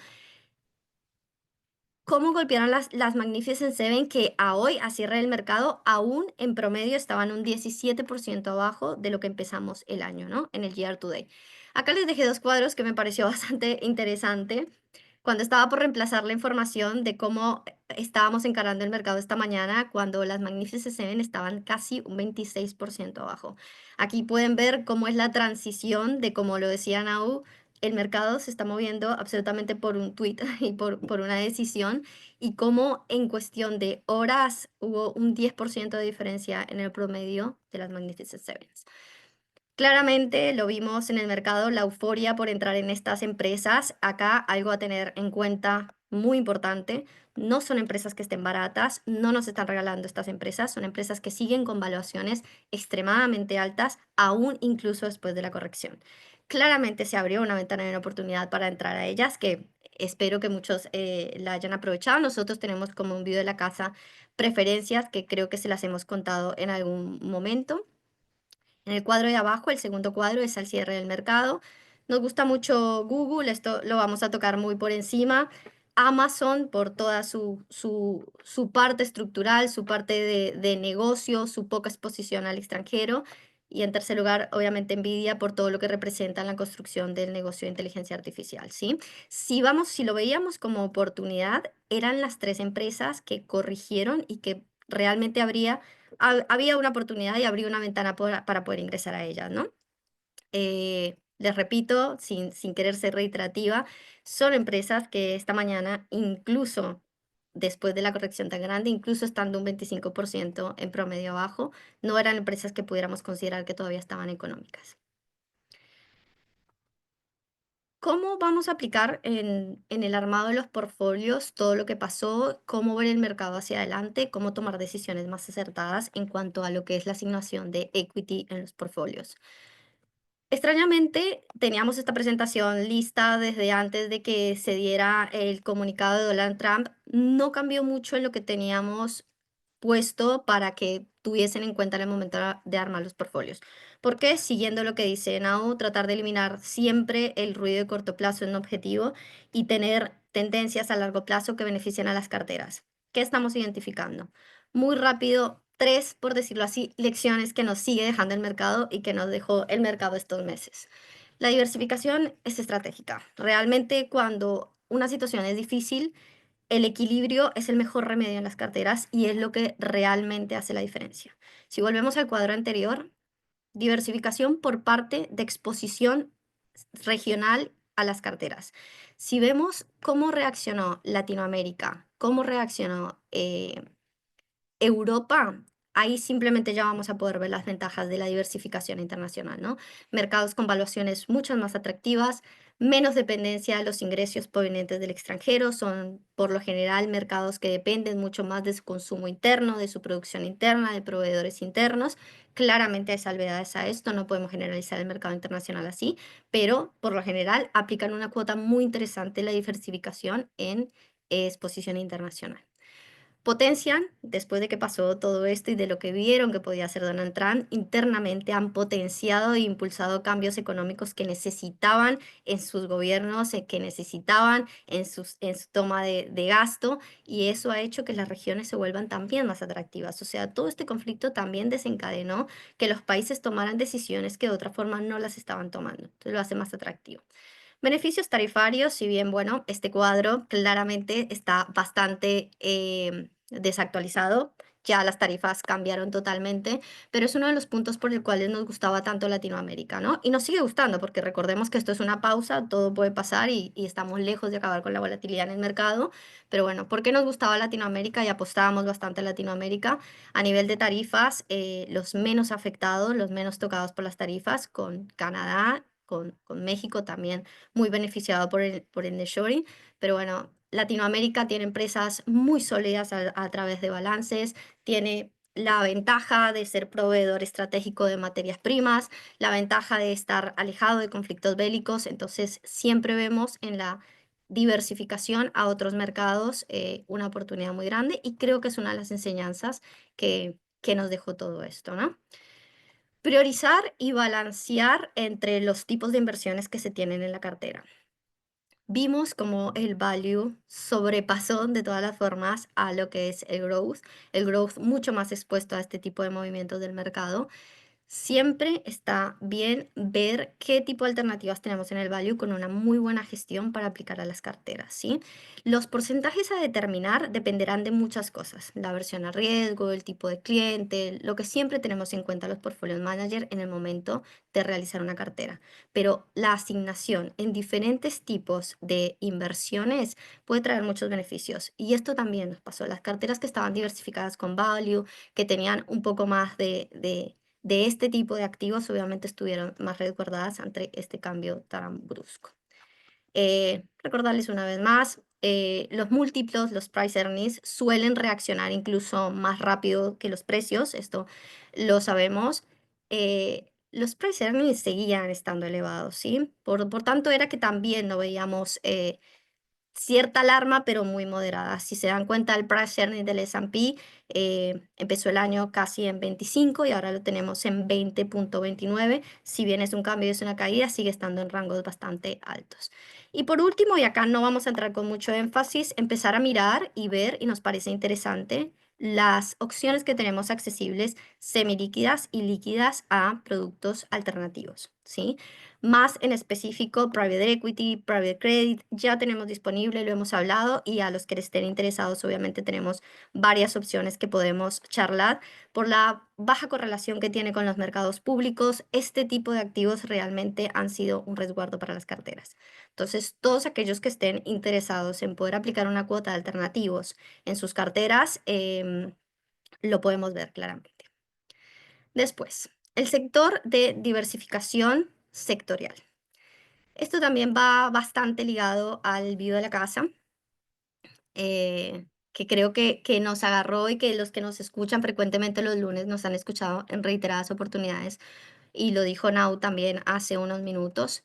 ¿Cómo golpearon las Magnificent Seven que a hoy, a cierre del mercado, aún en promedio estaban un 17% abajo de lo que empezamos el año, ¿no? En el year to day. Acá les dejé dos cuadros que me pareció bastante interesante. Cuando estaba por reemplazar la información de cómo estábamos encarando el mercado esta mañana, cuando las Magnificent Seven estaban casi un 26% abajo. Aquí pueden ver cómo es la transición de, como lo decía Nau, el mercado se está moviendo absolutamente por un tweet y por una decisión, y cómo en cuestión de horas hubo un 10% de diferencia en el promedio de las Magnificent Sevens. Claramente lo vimos en el mercado, la euforia por entrar en estas empresas. Acá algo a tener en cuenta muy importante, no son empresas que estén baratas, no nos están regalando estas empresas, son empresas que siguen con valuaciones extremadamente altas, aún incluso después de la corrección. Claramente se abrió una ventana de oportunidad para entrar a ellas, que espero que muchos la hayan aprovechado. Nosotros tenemos como un video de la casa preferencias que creo que se las hemos contado en algún momento. En el cuadro de abajo, el segundo cuadro es al cierre del mercado. Nos gusta mucho Google, esto lo vamos a tocar muy por encima. Amazon por toda su parte estructural, su parte de negocio, su poca exposición al extranjero. Y en tercer lugar, obviamente Nvidia por todo lo que representa en la construcción del negocio de inteligencia artificial, ¿sí? Si lo veíamos como oportunidad, eran las tres empresas que corrigieron y que realmente había una oportunidad y abría una ventana para poder ingresar a ellas, ¿no? Les repito, sin querer ser reiterativa, son empresas que esta mañana, incluso después de la corrección tan grande, incluso estando un 25% en promedio abajo, no eran empresas que pudiéramos considerar que todavía estaban económicas. ¿Cómo vamos a aplicar en el armado de los portfolios todo lo que pasó? ¿Cómo ver el mercado hacia adelante? ¿Cómo tomar decisiones más acertadas en cuanto a lo que es la asignación de equity en los portfolios? Extrañamente, teníamos esta presentación lista desde antes de que se diera el comunicado de Donald Trump. No cambió mucho en lo que teníamos puesto para que tuviesen en cuenta en el momento de armar los portfolios. Porque siguiendo lo que dice Nau, tratar de eliminar siempre el ruido de corto plazo en un objetivo y tener tendencias a largo plazo que beneficien a las carteras. ¿Qué estamos identificando? Muy rápido, tres, por decirlo así, lecciones que nos sigue dejando el mercado y que nos dejó el mercado estos meses. La diversificación es estratégica. Realmente cuando una situación es difícil, el equilibrio es el mejor remedio en las carteras y es lo que realmente hace la diferencia. Si volvemos al cuadro anterior, diversificación por parte de exposición regional a las carteras. Si vemos cómo reaccionó Latinoamérica, cómo reaccionó Europa, ahí simplemente ya vamos a poder ver las ventajas de la diversificación internacional, ¿no? Mercados con valuaciones mucho más atractivas, menos dependencia de los ingresos provenientes del extranjero, son por lo general mercados que dependen mucho más de su consumo interno, de su producción interna, de proveedores internos. Claramente hay salvedades a esto, no podemos generalizar el mercado internacional así, pero por lo general aplican una cuota muy interesante la diversificación en exposición internacional. Potencian, después de que pasó todo esto y de lo que vieron que podía hacer Donald Trump, internamente han potenciado e impulsado cambios económicos que necesitaban en sus gobiernos, que necesitaban en su toma de gasto, y eso ha hecho que las regiones se vuelvan también más atractivas. O sea, todo este conflicto también desencadenó que los países tomaran decisiones que de otra forma no las estaban tomando. Entonces lo hace más atractivo. Beneficios tarifarios, si bien, bueno, este cuadro claramente está bastante desactualizado, ya las tarifas cambiaron totalmente, pero es uno de los puntos por el cual nos gustaba tanto Latinoamérica, ¿no? Y nos sigue gustando porque recordemos que esto es una pausa, todo puede pasar y estamos lejos de acabar con la volatilidad en el mercado, pero bueno, ¿por qué nos gustaba Latinoamérica y apostábamos bastante a Latinoamérica? A nivel de tarifas, los menos afectados, los menos tocados por las tarifas, con Canadá, con México también muy beneficiado por el nearshoring, pero bueno, Latinoamérica tiene empresas muy sólidas a través de balances, tiene la ventaja de ser proveedor estratégico de materias primas, la ventaja de estar alejado de conflictos bélicos, entonces siempre vemos en la diversificación a otros mercados una oportunidad muy grande y creo que es una de las enseñanzas que nos dejó todo esto, ¿no? Priorizar y balancear entre los tipos de inversiones que se tienen en la cartera. Vimos como el value sobrepasó de todas las formas a lo que es el growth mucho más expuesto a este tipo de movimientos del mercado. Siempre está bien ver qué tipo de alternativas tenemos en el value con una muy buena gestión para aplicar a las carteras, ¿sí? Los porcentajes a determinar dependerán de muchas cosas, la versión a riesgo, el tipo de cliente, lo que siempre tenemos en cuenta los portfolios manager en el momento de realizar una cartera. Pero la asignación en diferentes tipos de inversiones puede traer muchos beneficios. Y esto también nos pasó. Las carteras que estaban diversificadas con value, que tenían un poco más de este tipo de activos obviamente estuvieron más resguardadas ante este cambio tan brusco. Recordarles una vez más, los múltiplos, los price earnings, suelen reaccionar incluso más rápido que los precios, esto lo sabemos. Los price earnings seguían estando elevados, ¿sí? Por tanto, era que también no veíamos cierta alarma, pero muy moderada. Si se dan cuenta, el price earning del S&P empezó el año casi en 25 y ahora lo tenemos en 20.29. Si bien es un cambio y es una caída, sigue estando en rangos bastante altos. Y por último, y acá no vamos a entrar con mucho énfasis, empezar a mirar y ver, y nos parece interesante, las opciones que tenemos accesibles semilíquidas y líquidas a productos alternativos, ¿sí? Más en específico, private equity, private credit, ya tenemos disponible, lo hemos hablado, y a los que estén interesados, obviamente tenemos varias opciones que podemos charlar. Por la baja correlación que tiene con los mercados públicos, este tipo de activos realmente han sido un resguardo para las carteras. Entonces, todos aquellos que estén interesados en poder aplicar una cuota de alternativos en sus carteras, lo podemos ver claramente. Después, el sector de diversificación sectorial. Esto también va bastante ligado al video de la casa, que creo que nos agarró y que los que nos escuchan frecuentemente los lunes nos han escuchado en reiteradas oportunidades, y lo dijo Nau también hace unos minutos.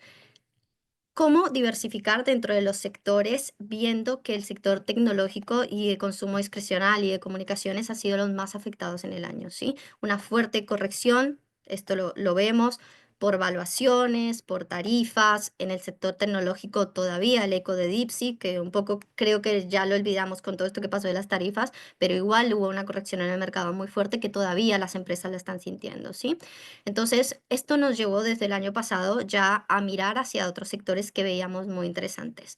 ¿Cómo diversificar dentro de los sectores, viendo que el sector tecnológico y de consumo discrecional y de comunicaciones ha sido los más afectados en el año? ¿Sí? Una fuerte corrección, esto lo vemos por valuaciones, por tarifas. En el sector tecnológico todavía el eco de DeepSeek, que un poco creo que ya lo olvidamos con todo esto que pasó de las tarifas, pero igual hubo una corrección en el mercado muy fuerte que todavía las empresas la están sintiendo, ¿sí? Entonces, esto nos llevó desde el año pasado ya a mirar hacia otros sectores que veíamos muy interesantes.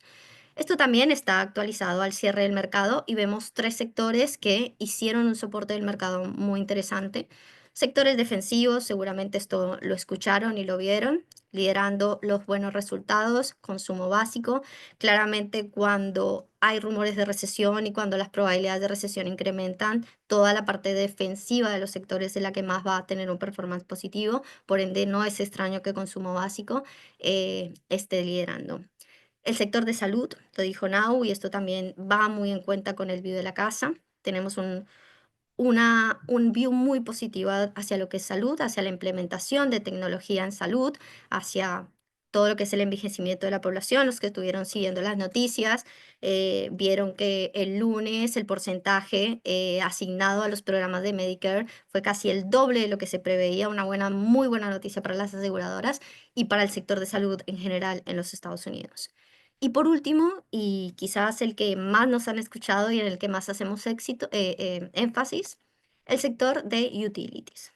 Esto también está actualizado al cierre del mercado y vemos tres sectores que hicieron un soporte del mercado muy interesante. Sectores defensivos, seguramente esto lo escucharon y lo vieron, liderando los buenos resultados, consumo básico. Claramente cuando hay rumores de recesión y cuando las probabilidades de recesión incrementan, toda la parte defensiva de los sectores es la que más va a tener un performance positivo, por ende no es extraño que consumo básico esté liderando. El sector de salud, lo dijo Nau, y esto también va muy en cuenta con el view de la casa. Tenemos un view muy positivo hacia lo que es salud, hacia la implementación de tecnología en salud, hacia todo lo que es el envejecimiento de la población. Los que estuvieron siguiendo las noticias vieron que el lunes el porcentaje asignado a los programas de Medicare fue casi el doble de lo que se preveía, una muy buena noticia para las aseguradoras y para el sector de salud en general en los Estados Unidos. Y por último, y quizás el que más nos han escuchado y en el que más hacemos énfasis, el sector de utilities.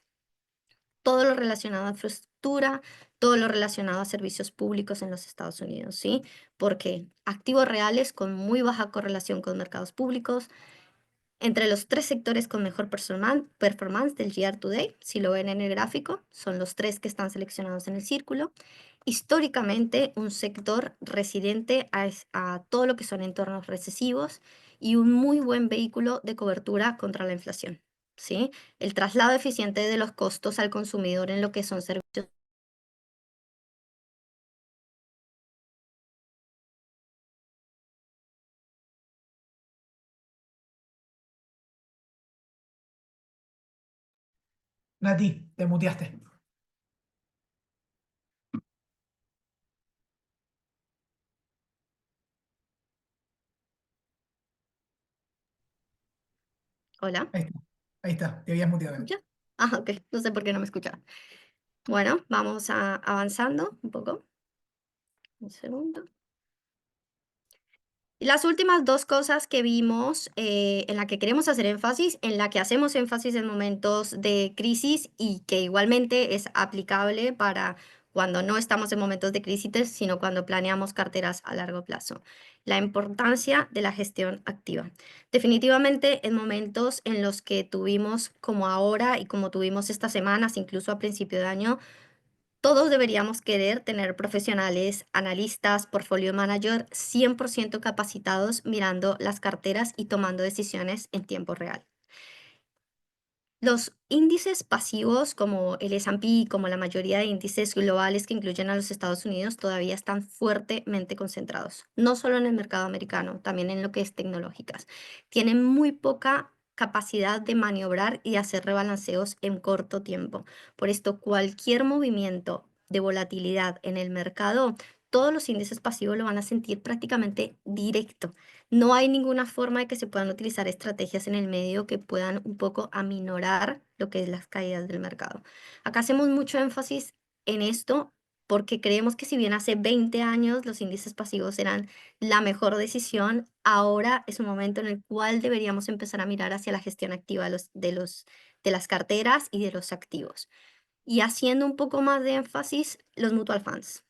Todo lo relacionado a infraestructura, todo lo relacionado a servicios públicos en los Estados Unidos, ¿sí? Porque activos reales con muy baja correlación con mercados públicos, entre los tres sectores con mejor performance del Year to Date, si lo ven en el gráfico, son los tres que están seleccionados en el círculo. Históricamente, un sector residente a todo lo que son entornos recesivos y un muy buen vehículo de cobertura contra la inflación, ¿sí? El traslado eficiente de los costos al consumidor en lo que son servicios. Nati, te muteaste. Hola, Ahí está, te habías ¿me muteado, Nati. escucha? Ah, ok, no sé por qué no me escuchaba. Bueno, vamos avanzando un poco. Un segundo. Las últimas dos cosas que vimos, en la que queremos hacer énfasis, en la que hacemos énfasis en momentos de crisis y que igualmente es aplicable para cuando no estamos en momentos de crisis, sino cuando planeamos carteras a largo plazo. La importancia de la gestión activa. Definitivamente en momentos en los que tuvimos como ahora y como tuvimos estas semanas, incluso a principio de año, todos deberíamos querer tener profesionales, analistas, portfolio manager 100% capacitados mirando las carteras y tomando decisiones en tiempo real. Los índices pasivos como el S&P, como la mayoría de índices globales que incluyen a los Estados Unidos, todavía están fuertemente concentrados, no solo en el mercado americano, también en lo que es tecnológicas. Tienen muy poca capacidad de maniobrar y hacer rebalanceos en corto tiempo. Por esto, cualquier movimiento de volatilidad en el mercado todos los índices pasivos lo van a sentir prácticamente directo. No hay ninguna forma de que se puedan utilizar estrategias en el medio que puedan un poco aminorar lo que es las caídas del mercado. Acá hacemos mucho énfasis en esto porque creemos que si bien hace 20 años los índices pasivos eran la mejor decisión, ahora es un momento en el cual deberíamos empezar a mirar hacia la gestión activa de las carteras y de los activos. Y haciendo un poco más de énfasis, los mutual funds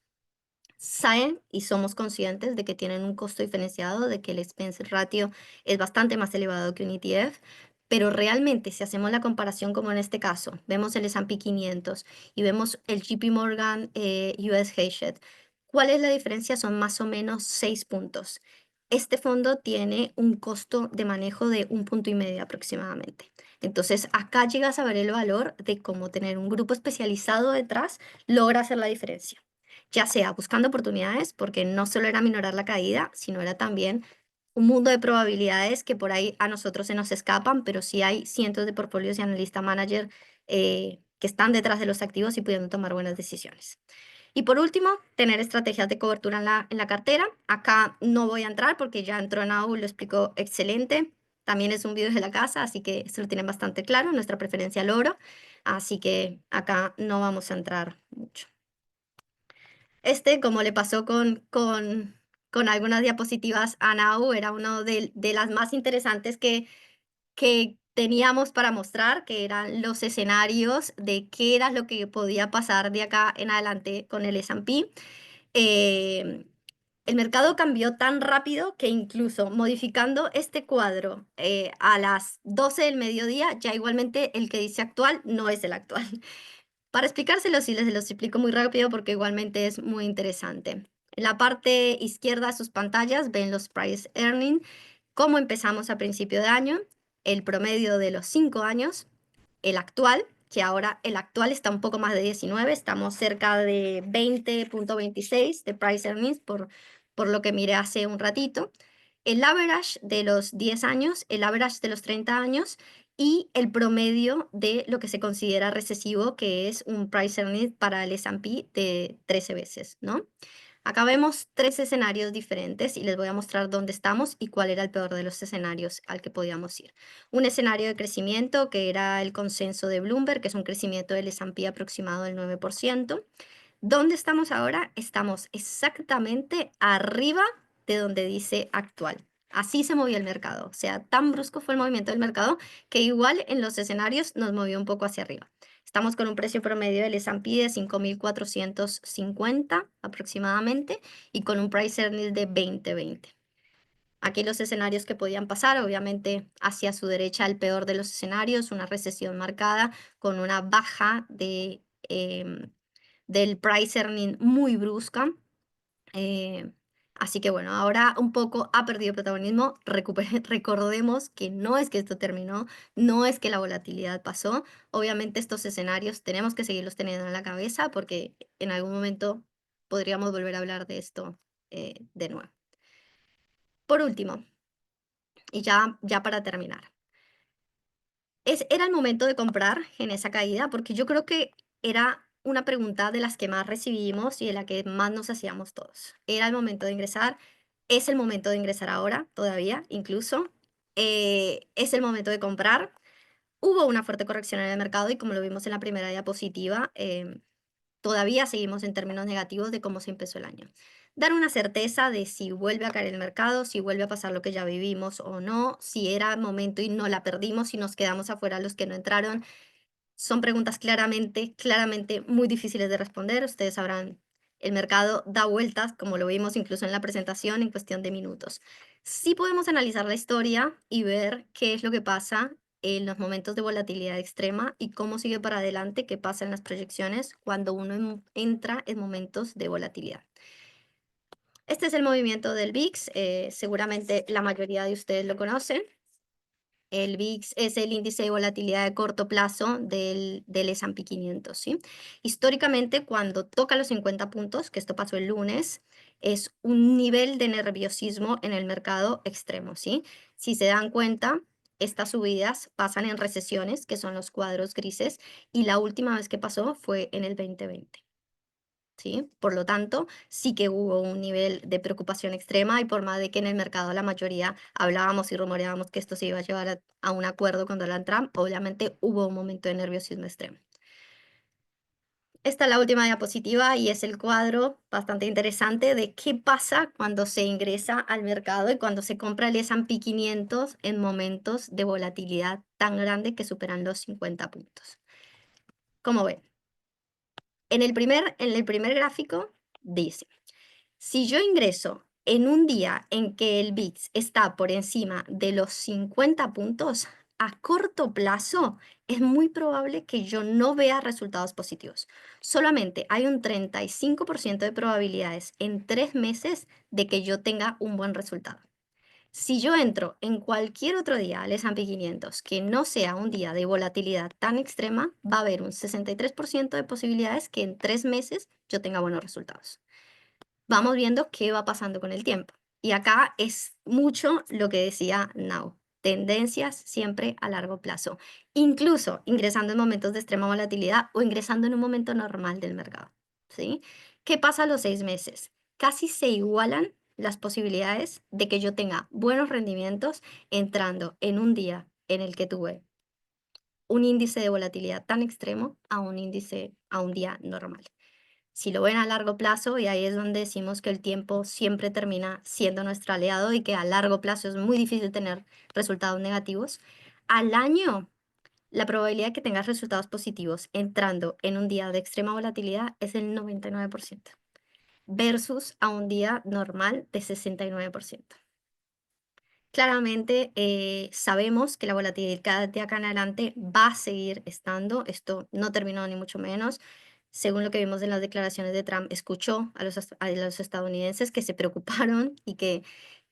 saben y somos conscientes de que tienen un costo diferenciado, de que el expense ratio es bastante más elevado que un ETF, pero realmente si hacemos la comparación como en este caso, vemos el S&P 500 y vemos el JP Morgan US Hashed, ¿cuál es la diferencia? Son más o menos 6 puntos. Este fondo tiene un costo de manejo de 1,5 puntos aproximadamente. Entonces, acá llegas a ver el valor de cómo tener un grupo especializado detrás logra hacer la diferencia, ya sea buscando oportunidades, porque no solo era minorar la caída, sino era también un mundo de probabilidades que por ahí a nosotros se nos escapan, pero sí hay cientos de portfolios y analista manager que están detrás de los activos y pudiendo tomar buenas decisiones. Y por último, tener estrategias de cobertura en la cartera. Acá no voy a entrar porque ya entró Nau, lo explicó excelente. También es un video de la casa, así que esto lo tienen bastante claro, nuestra preferencia al oro. Así que acá no vamos a entrar mucho. Como le pasó con algunas diapositivas a Nau, era uno de las más interesantes que teníamos para mostrar, que eran los escenarios de qué era lo que podía pasar de acá en adelante con el S&P. El mercado cambió tan rápido que incluso modificando este cuadro a las 12 del mediodía, ya igualmente el que dice actual no es el actual. Para explicárselo, sí les los explico muy rápido porque igualmente es muy interesante. En la parte izquierda de sus pantallas ven los price earning, cómo empezamos a principio de año, el promedio de los 5 años, el actual, que ahora el actual está un poco más de 19, estamos cerca de 20,26 de price earnings por lo que miré hace un ratito. El average de los 10 años, el average de los 30 años y el promedio de lo que se considera recesivo, que es un price earning para el S&P de 13 veces, ¿no? Acá vemos 3 escenarios diferentes y les voy a mostrar dónde estamos y cuál era el peor de los escenarios al que podíamos ir. Un escenario de crecimiento que era el consenso de Bloomberg, que es un crecimiento del S&P aproximado del 9%. ¿Dónde estamos ahora? Estamos exactamente arriba de donde dice actual. Así se movió el mercado. O sea, tan brusco fue el movimiento del mercado que igual en los escenarios nos movió un poco hacia arriba. Estamos con un precio promedio del S&P de 5,450 aproximadamente y con un price earning de 20,20. Aquí los escenarios que podían pasar, obviamente hacia su derecha el peor de los escenarios, una recesión marcada con una baja del price earning muy brusca. Así que bueno, ahora un poco ha perdido protagonismo. Recordemos que no es que esto terminó, no es que la volatilidad pasó. Obviamente estos escenarios tenemos que seguirlos teniendo en la cabeza porque en algún momento podríamos volver a hablar de esto de nuevo. Por último, y ya para terminar, era el momento de comprar en esa caída porque yo creo que era una pregunta de las que más recibimos y de la que más nos hacíamos todos. Era el momento de ingresar, es el momento de ingresar ahora, todavía, incluso. Es el momento de comprar. Hubo una fuerte corrección en el mercado y como lo vimos en la primera diapositiva, todavía seguimos en términos negativos de cómo se empezó el año. Dar una certeza de si vuelve a caer el mercado, si vuelve a pasar lo que ya vivimos o no, si era momento y no la perdimos, si nos quedamos afuera los que no entraron, son preguntas claramente muy difíciles de responder. Ustedes sabrán, el mercado da vueltas, como lo vimos incluso en la presentación, en cuestión de minutos. Sí podemos analizar la historia y ver qué es lo que pasa en los momentos de volatilidad extrema y cómo sigue para adelante, qué pasa en las proyecciones cuando uno entra en momentos de volatilidad. Este es el movimiento del VIX, seguramente la mayoría de ustedes lo conocen. El VIX es el índice de volatilidad de corto plazo del S&P 500, ¿sí? Históricamente, cuando toca los 50 puntos, que esto pasó el lunes, es un nivel de nerviosismo en el mercado extremo, ¿sí? Si se dan cuenta, estas subidas pasan en recesiones, que son los cuadros grises, y la última vez que pasó fue en el 2020. ¿sí? Por lo tanto, sí que hubo un nivel de preocupación extrema y por más de que en el mercado la mayoría hablábamos y rumoreábamos que esto se iba a llevar a un acuerdo con Donald Trump, obviamente hubo un momento de nerviosismo extremo. Esta es la última diapositiva y es el cuadro bastante interesante de qué pasa cuando se ingresa al mercado y cuando se compra el S&P 500 en momentos de volatilidad tan grande que superan los 50 puntos. Como ven, en el primer gráfico dice, si yo ingreso en un día en que el VIX está por encima de los 50 puntos, a corto plazo es muy probable que yo no vea resultados positivos. Solamente hay un 35% de probabilidades en 3 meses de que yo tenga un buen resultado. Si yo entro en cualquier otro día al S&P 500 que no sea un día de volatilidad tan extrema, va a haber un 63% de posibilidades que en 3 meses yo tenga buenos resultados. Vamos viendo qué va pasando con el tiempo. Y acá es mucho lo que decía Now. Tendencias siempre a largo plazo, incluso ingresando en momentos de extrema volatilidad o ingresando en un momento normal del mercado. ¿Sí? ¿Qué pasa a los 6 meses? Casi se igualan las posibilidades de que yo tenga buenos rendimientos entrando en un día en el que tuve un índice de volatilidad tan extremo a un día normal. Si lo ven a largo plazo, y ahí es donde decimos que el tiempo siempre termina siendo nuestro aliado y que a largo plazo es muy difícil tener resultados negativos, al año la probabilidad de que tengas resultados positivos entrando en un día de extrema volatilidad es el 99% versus a un día normal de 69%. Claramente sabemos que la volatilidad de acá en adelante va a seguir estando, esto no terminó ni mucho menos. Según lo que vimos en las declaraciones de Trump, escuchó a los estadounidenses que se preocuparon y que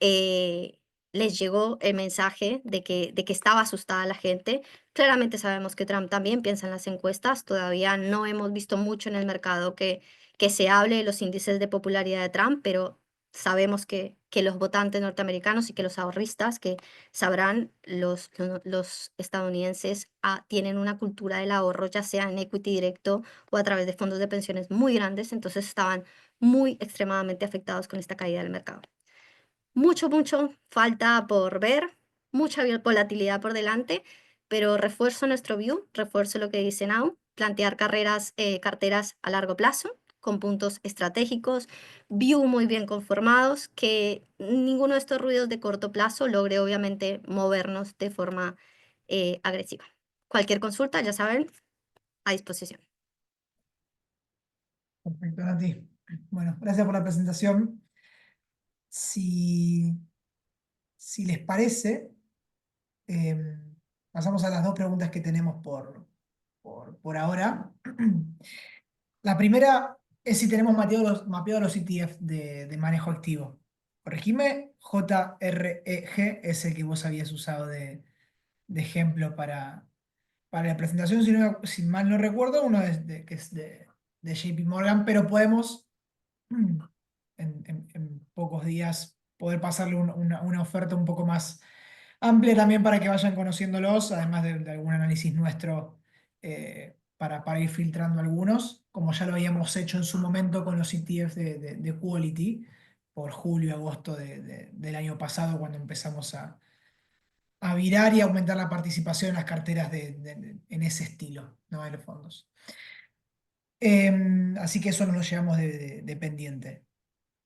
eh, les llegó el mensaje de que estaba asustada la gente. Claramente sabemos que Trump también piensa en las encuestas, todavía no hemos visto mucho en el mercado que se hable de los índices de popularidad de Trump, pero sabemos que los votantes norteamericanos y que los ahorristas, que sabrán, los estadounidenses tienen una cultura del ahorro, ya sea en equity directo o a través de fondos de pensiones muy grandes, entonces estaban muy extremadamente afectados con esta caída del mercado. Mucho falta por ver, mucha volatilidad por delante, pero refuerzo nuestro view, refuerzo lo que dice Now, plantear carteras a largo plazo, con puntos estratégicos, view muy bien conformados, que ninguno de estos ruidos de corto plazo logre obviamente movernos de forma agresiva. Cualquier consulta, ya saben, a disposición. Perfecto, Nati. Bueno, gracias por la presentación. Si, si les parece, pasamos a las dos preguntas que tenemos por ahora. La primera es si tenemos mapeados los ETF de manejo activo. Corregime, JREG es el que vos habías usado de ejemplo para la presentación, si mal no recuerdo, uno que es de JP Morgan, pero podemos en pocos días poder pasarle una oferta un poco más amplia también para que vayan conociéndolos, además de algún análisis nuestro para ir filtrando algunos, como ya lo habíamos hecho en su momento con los ETFs de Quality, por julio, agosto del año pasado, cuando empezamos a virar y aumentar la participación en las carteras en ese estilo, ¿no? De los fondos. Así que eso nos lo llevamos de pendiente.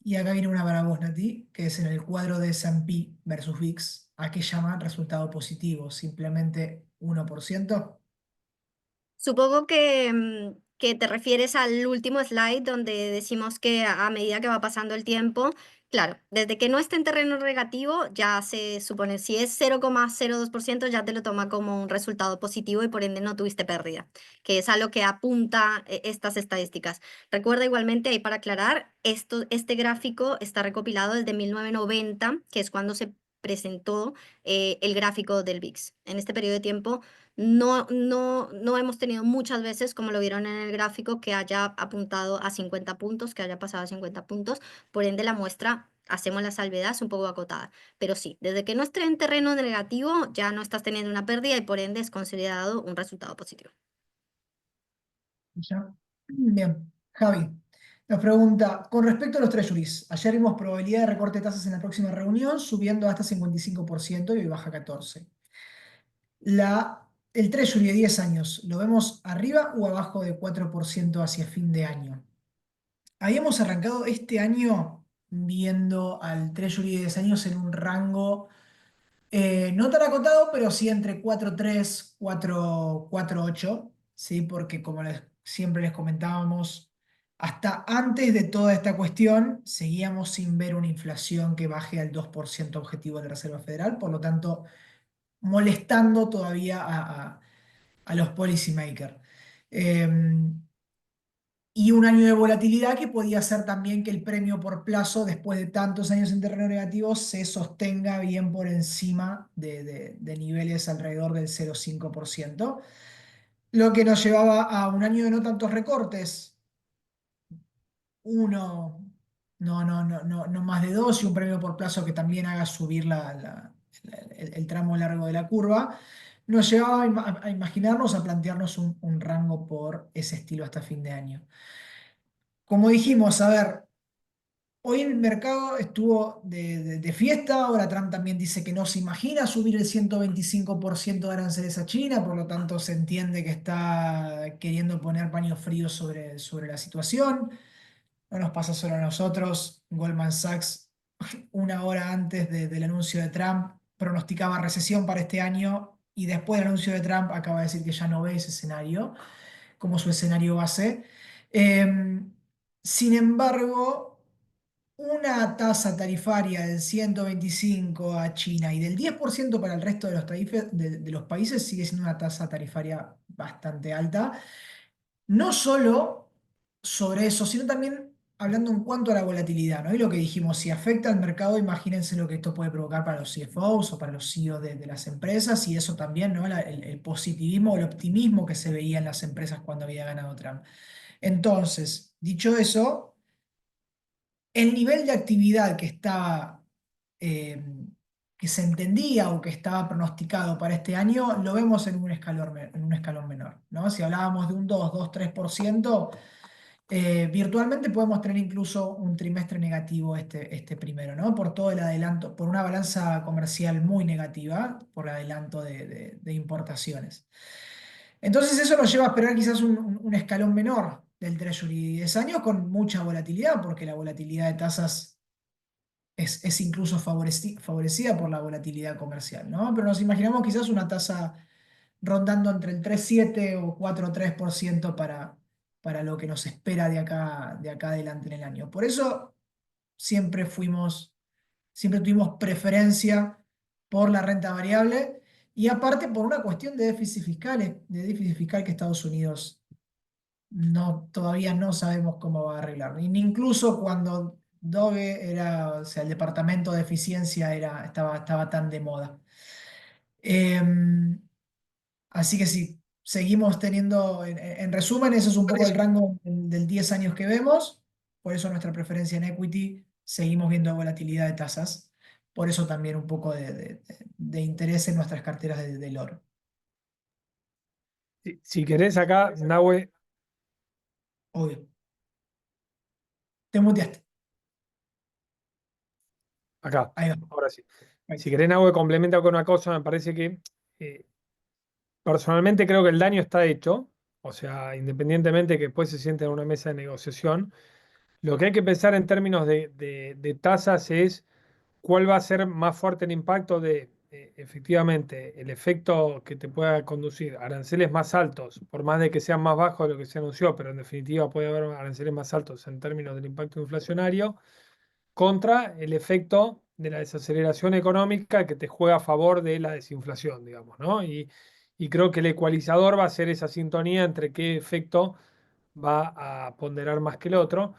Y acá viene una para vos, Nati, que es en el cuadro de S&P versus VIX. ¿A qué llaman resultado positivo? ¿Simplemente 1%? Supongo que te refieres al último slide donde decimos que a medida que va pasando el tiempo, claro, desde que no esté en terreno negativo, ya se supone, si es 0,02%, ya te lo toma como un resultado positivo y por ende no tuviste pérdida, que es a lo que apunta estas estadísticas. Recuerda igualmente, ahí para aclarar, este gráfico está recopilado desde 1990, que es cuando se presentó el gráfico del VIX. En este periodo de tiempo no hemos tenido muchas veces, como lo vieron en el gráfico, que haya apuntado a 50 puntos, que haya pasado a 50 puntos. Por ende, la muestra, hacemos la salvedad, es un poco acotada. Pero sí, desde que no esté en terreno negativo, ya no estás teniendo una pérdida y por ende es considerado un resultado positivo. ¿Ya? Bien, Javi, Nos pregunta, con respecto a los treasuries, ayer vimos probabilidad de recorte de tasas en la próxima reunión, subiendo hasta 55% y hoy baja 14%. El treasury de 10 años, ¿lo vemos arriba o abajo de 4% hacia fin de año? Habíamos arrancado este año viendo al treasury de 10 años en un rango no tan acotado, pero sí entre 4,3, 4,8, ¿sí? Porque como siempre les comentábamos, hasta antes de toda esta cuestión, seguíamos sin ver una inflación que baje al 2% objetivo de la Reserva Federal, por lo tanto, molestando todavía a los policymakers. Y un año de volatilidad que podía ser también que el premio por plazo, después de tantos años en terreno negativo, se sostenga bien por encima de niveles alrededor del 0,5%, lo que nos llevaba a un año de no tantos recortes, uno, no más de dos, y un premio por plazo que también haga subir el tramo largo de la curva, nos llevaba a imaginarnos, a plantearnos un rango por ese estilo hasta fin de año. Como dijimos, a ver, hoy el mercado estuvo de fiesta, ahora Trump también dice que no se imagina subir el 125% de aranceles a China, por lo tanto se entiende que está queriendo poner paños fríos sobre la situación. No nos pasa solo a nosotros, Goldman Sachs, una hora antes del anuncio de Trump, pronosticaba recesión para este año y después del anuncio de Trump acaba de decir que ya no ve ese escenario como su escenario base. Sin embargo, una tasa tarifaria del 125 a China y del 10% para el resto de de los países sigue siendo una tasa tarifaria bastante alta. No solo sobre eso, sino también hablando en cuanto a la volatilidad, ¿no? Y lo que dijimos, si afecta al mercado, imagínense lo que esto puede provocar para los CFOs o para los CEOs de las empresas, y eso también, ¿no? El positivismo o el optimismo que se veía en las empresas cuando había ganado Trump. Entonces, dicho eso, el nivel de actividad que estaba, eh, que se entendía o que estaba pronosticado para este año, lo vemos en un escalón menor, ¿no? Si hablábamos de un 3%, virtualmente podemos tener incluso un trimestre negativo este primero, ¿no? Por todo el adelanto, por una balanza comercial muy negativa, por adelanto de importaciones. Entonces eso nos lleva a esperar quizás un escalón menor del Treasury de 10 años con mucha volatilidad, porque la volatilidad de tasas es incluso favorecida por la volatilidad comercial, ¿no? Pero nos imaginamos quizás una tasa rondando entre el 3,7 o 4,3% para lo que nos espera de acá adelante en el año. Por eso siempre siempre tuvimos preferencia por la renta variable y aparte por una cuestión de déficit fiscal que Estados Unidos todavía no sabemos cómo va a arreglar. Incluso cuando DOGE era, o sea, el departamento de eficiencia estaba tan de moda. Em, Así que sí, seguimos teniendo, en resumen, eso es un poco el rango del 10 años que vemos, por eso nuestra preferencia en equity, seguimos viendo volatilidad de tasas, por eso también un poco de interés en nuestras carteras del oro. Si querés acá, Nahue, Obvio. Te muteaste. acá, Ahí va. ahora sí. Ahí. Si querés, Nahue, complementa con una cosa, me parece que eh, personalmente creo que el daño está hecho, o sea, independientemente que después se siente en una mesa de negociación, lo que hay que pensar en términos de tasas es cuál va a ser más fuerte el impacto de, efectivamente, el efecto que te pueda conducir a aranceles más altos, por más de que sean más bajos de lo que se anunció, pero en definitiva puede haber aranceles más altos en términos del impacto inflacionario, contra el efecto de la desaceleración económica que te juega a favor de la desinflación, digamos, ¿no? Y creo que el ecualizador va a ser esa sintonía entre qué efecto va a ponderar más que el otro.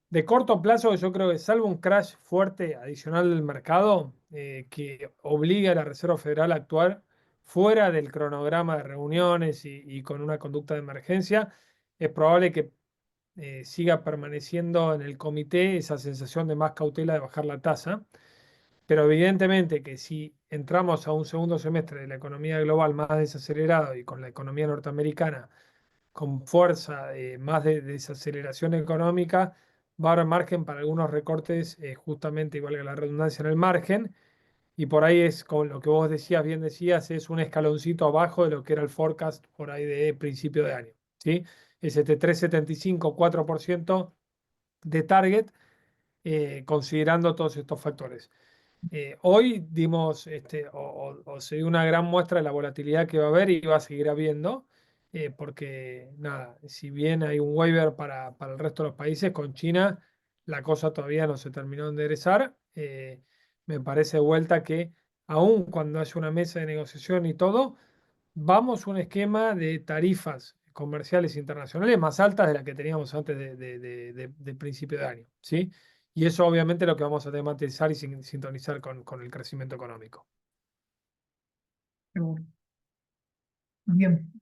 De corto plazo, yo creo que salvo un crash fuerte adicional del mercado que obligue a la Reserva Federal a actuar fuera del cronograma de reuniones y con una conducta de emergencia, es probable que siga permaneciendo en el comité esa sensación de más cautela de bajar la tasa. Pero evidentemente que si entramos a un segundo semestre de la economía global más desacelerado y con la economía norteamericana con fuerza, más de desaceleración económica, va a haber margen para algunos recortes, justamente, igual que la redundancia, en el margen. Y por ahí es, con lo que vos decías, bien decías, es un escaloncito abajo de lo que era el forecast por ahí de principio de año, ¿sí? Es este 3,75, 4% de target, considerando todos estos factores. Hoy dimos, o se dio una gran muestra de la volatilidad que va a haber y va a seguir habiendo, porque nada, si bien hay un waiver para el resto de los países, con China la cosa todavía no se terminó de enderezar. Me parece de vuelta que aun cuando haya una mesa de negociación y todo, vamos a un esquema de tarifas comerciales internacionales más altas de las que teníamos antes de principio de año, ¿sí? Y eso obviamente es lo que vamos a tematizar y sintonizar con el crecimiento económico. Seguro. Bien.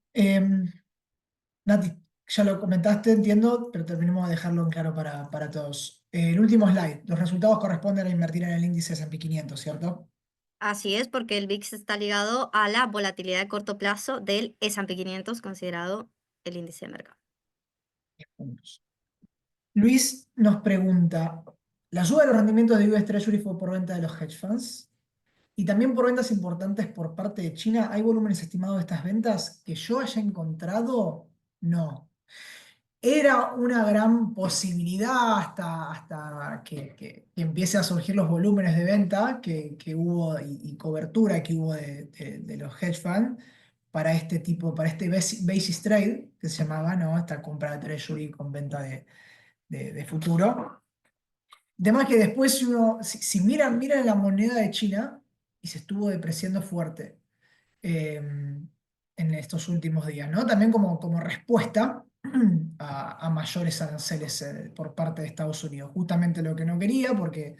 Nati, ya lo comentaste, entiendo, pero terminemos de dejarlo en claro para todos. El último slide. Los resultados corresponden a invertir en el índice S&P 500, ¿cierto? Así es, porque el VIX está ligado a la volatilidad de corto plazo del S&P 500, considerado el índice de mercado. Puntos. Luis nos pregunta, ¿la suba de los rendimientos de US Treasury fue por venta de los hedge funds? Y también por ventas importantes por parte de China. ¿Hay volúmenes estimados de estas ventas que yo haya encontrado? No. Era una gran posibilidad hasta que empiece a surgir los volúmenes de venta que hubo y cobertura que hubo de los hedge funds para este tipo, para este basis trade que se llamaba, ¿no? Esta compra de treasury con venta de futuro. Además que después si miran la moneda de China y se estuvo depreciando fuerte eh, en estos últimos días, ¿no? También como respuesta a mayores aranceles por parte de Estados Unidos. Justamente lo que no quería, porque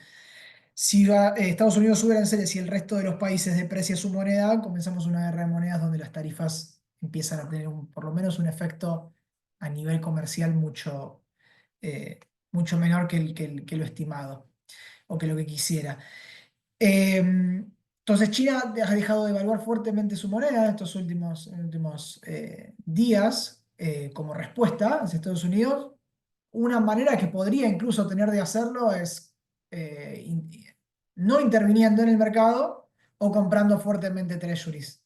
si Estados Unidos sube aranceles y el resto de los países deprecia su moneda, comenzamos una guerra de monedas donde las tarifas empiezan a tener por lo menos un efecto a nivel comercial eh, mucho menor que lo estimado o que lo que quisiera. Entonces China ha dejado de evaluar fuertemente su moneda en estos últimos días como respuesta hacia Estados Unidos. Una manera que podría incluso tener de hacerlo es no interviniendo en el mercado o comprando fuertemente treasuries.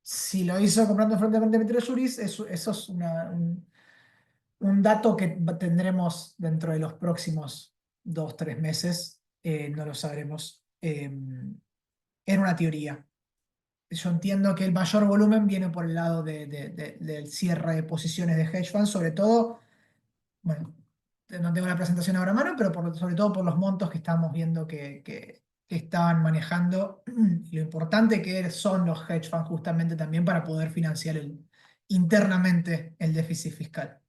Si lo hizo comprando fuertemente treasuries, eso es un dato que tendremos dentro de los próximos 2, 3 meses. No lo sabremos. Era una teoría. Yo entiendo que el mayor volumen viene por el lado del cierre de posiciones de hedge funds, sobre todo, bueno, no tengo la presentación ahora a mano, pero sobre todo por los montos que estamos viendo que estaban manejando y lo importante que son los hedge funds justamente también para poder financiar internamente el déficit fiscal.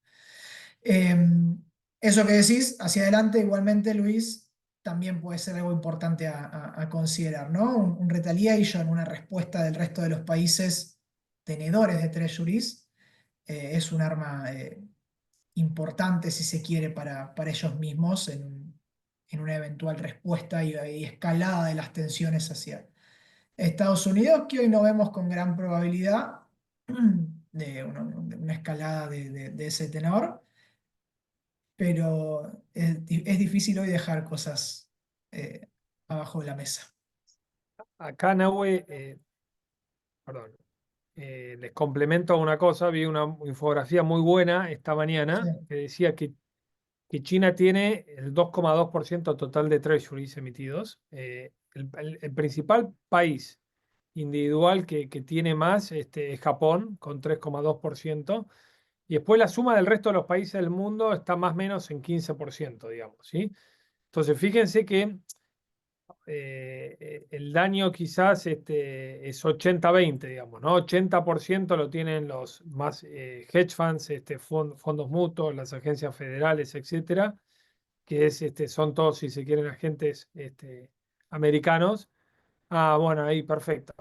Eso que decís, hacia adelante, igualmente, Luis, también puede ser algo importante a considerar, ¿no? Un retaliation, una respuesta del resto de los países tenedores de treasuries, es un arma importante, si se quiere, para ellos mismos en una eventual respuesta y escalada de las tensiones hacia Estados Unidos, que hoy no vemos con gran probabilidad de una escalada de ese tenor, pero es difícil hoy dejar cosas eh, abajo de la mesa. Acá, Nahue, perdón, les complemento una cosa. Vi una infografía muy buena esta Sí. mañana que decía que China tiene el 2,2% total de treasuries emitidos. El principal país individual que tiene más, es Japón, con 3,2%. Y después la suma del resto de los países del mundo está más o menos en 15%, digamos, ¿sí? Entonces, fíjense que el daño quizás, es 80-20, digamos, ¿no? 80% lo tienen los más, hedge funds, fondos mutuos, las agencias federales, etcétera, que son todos, si se quieren, agentes, americanos. Ah, bueno, ahí, perfecto.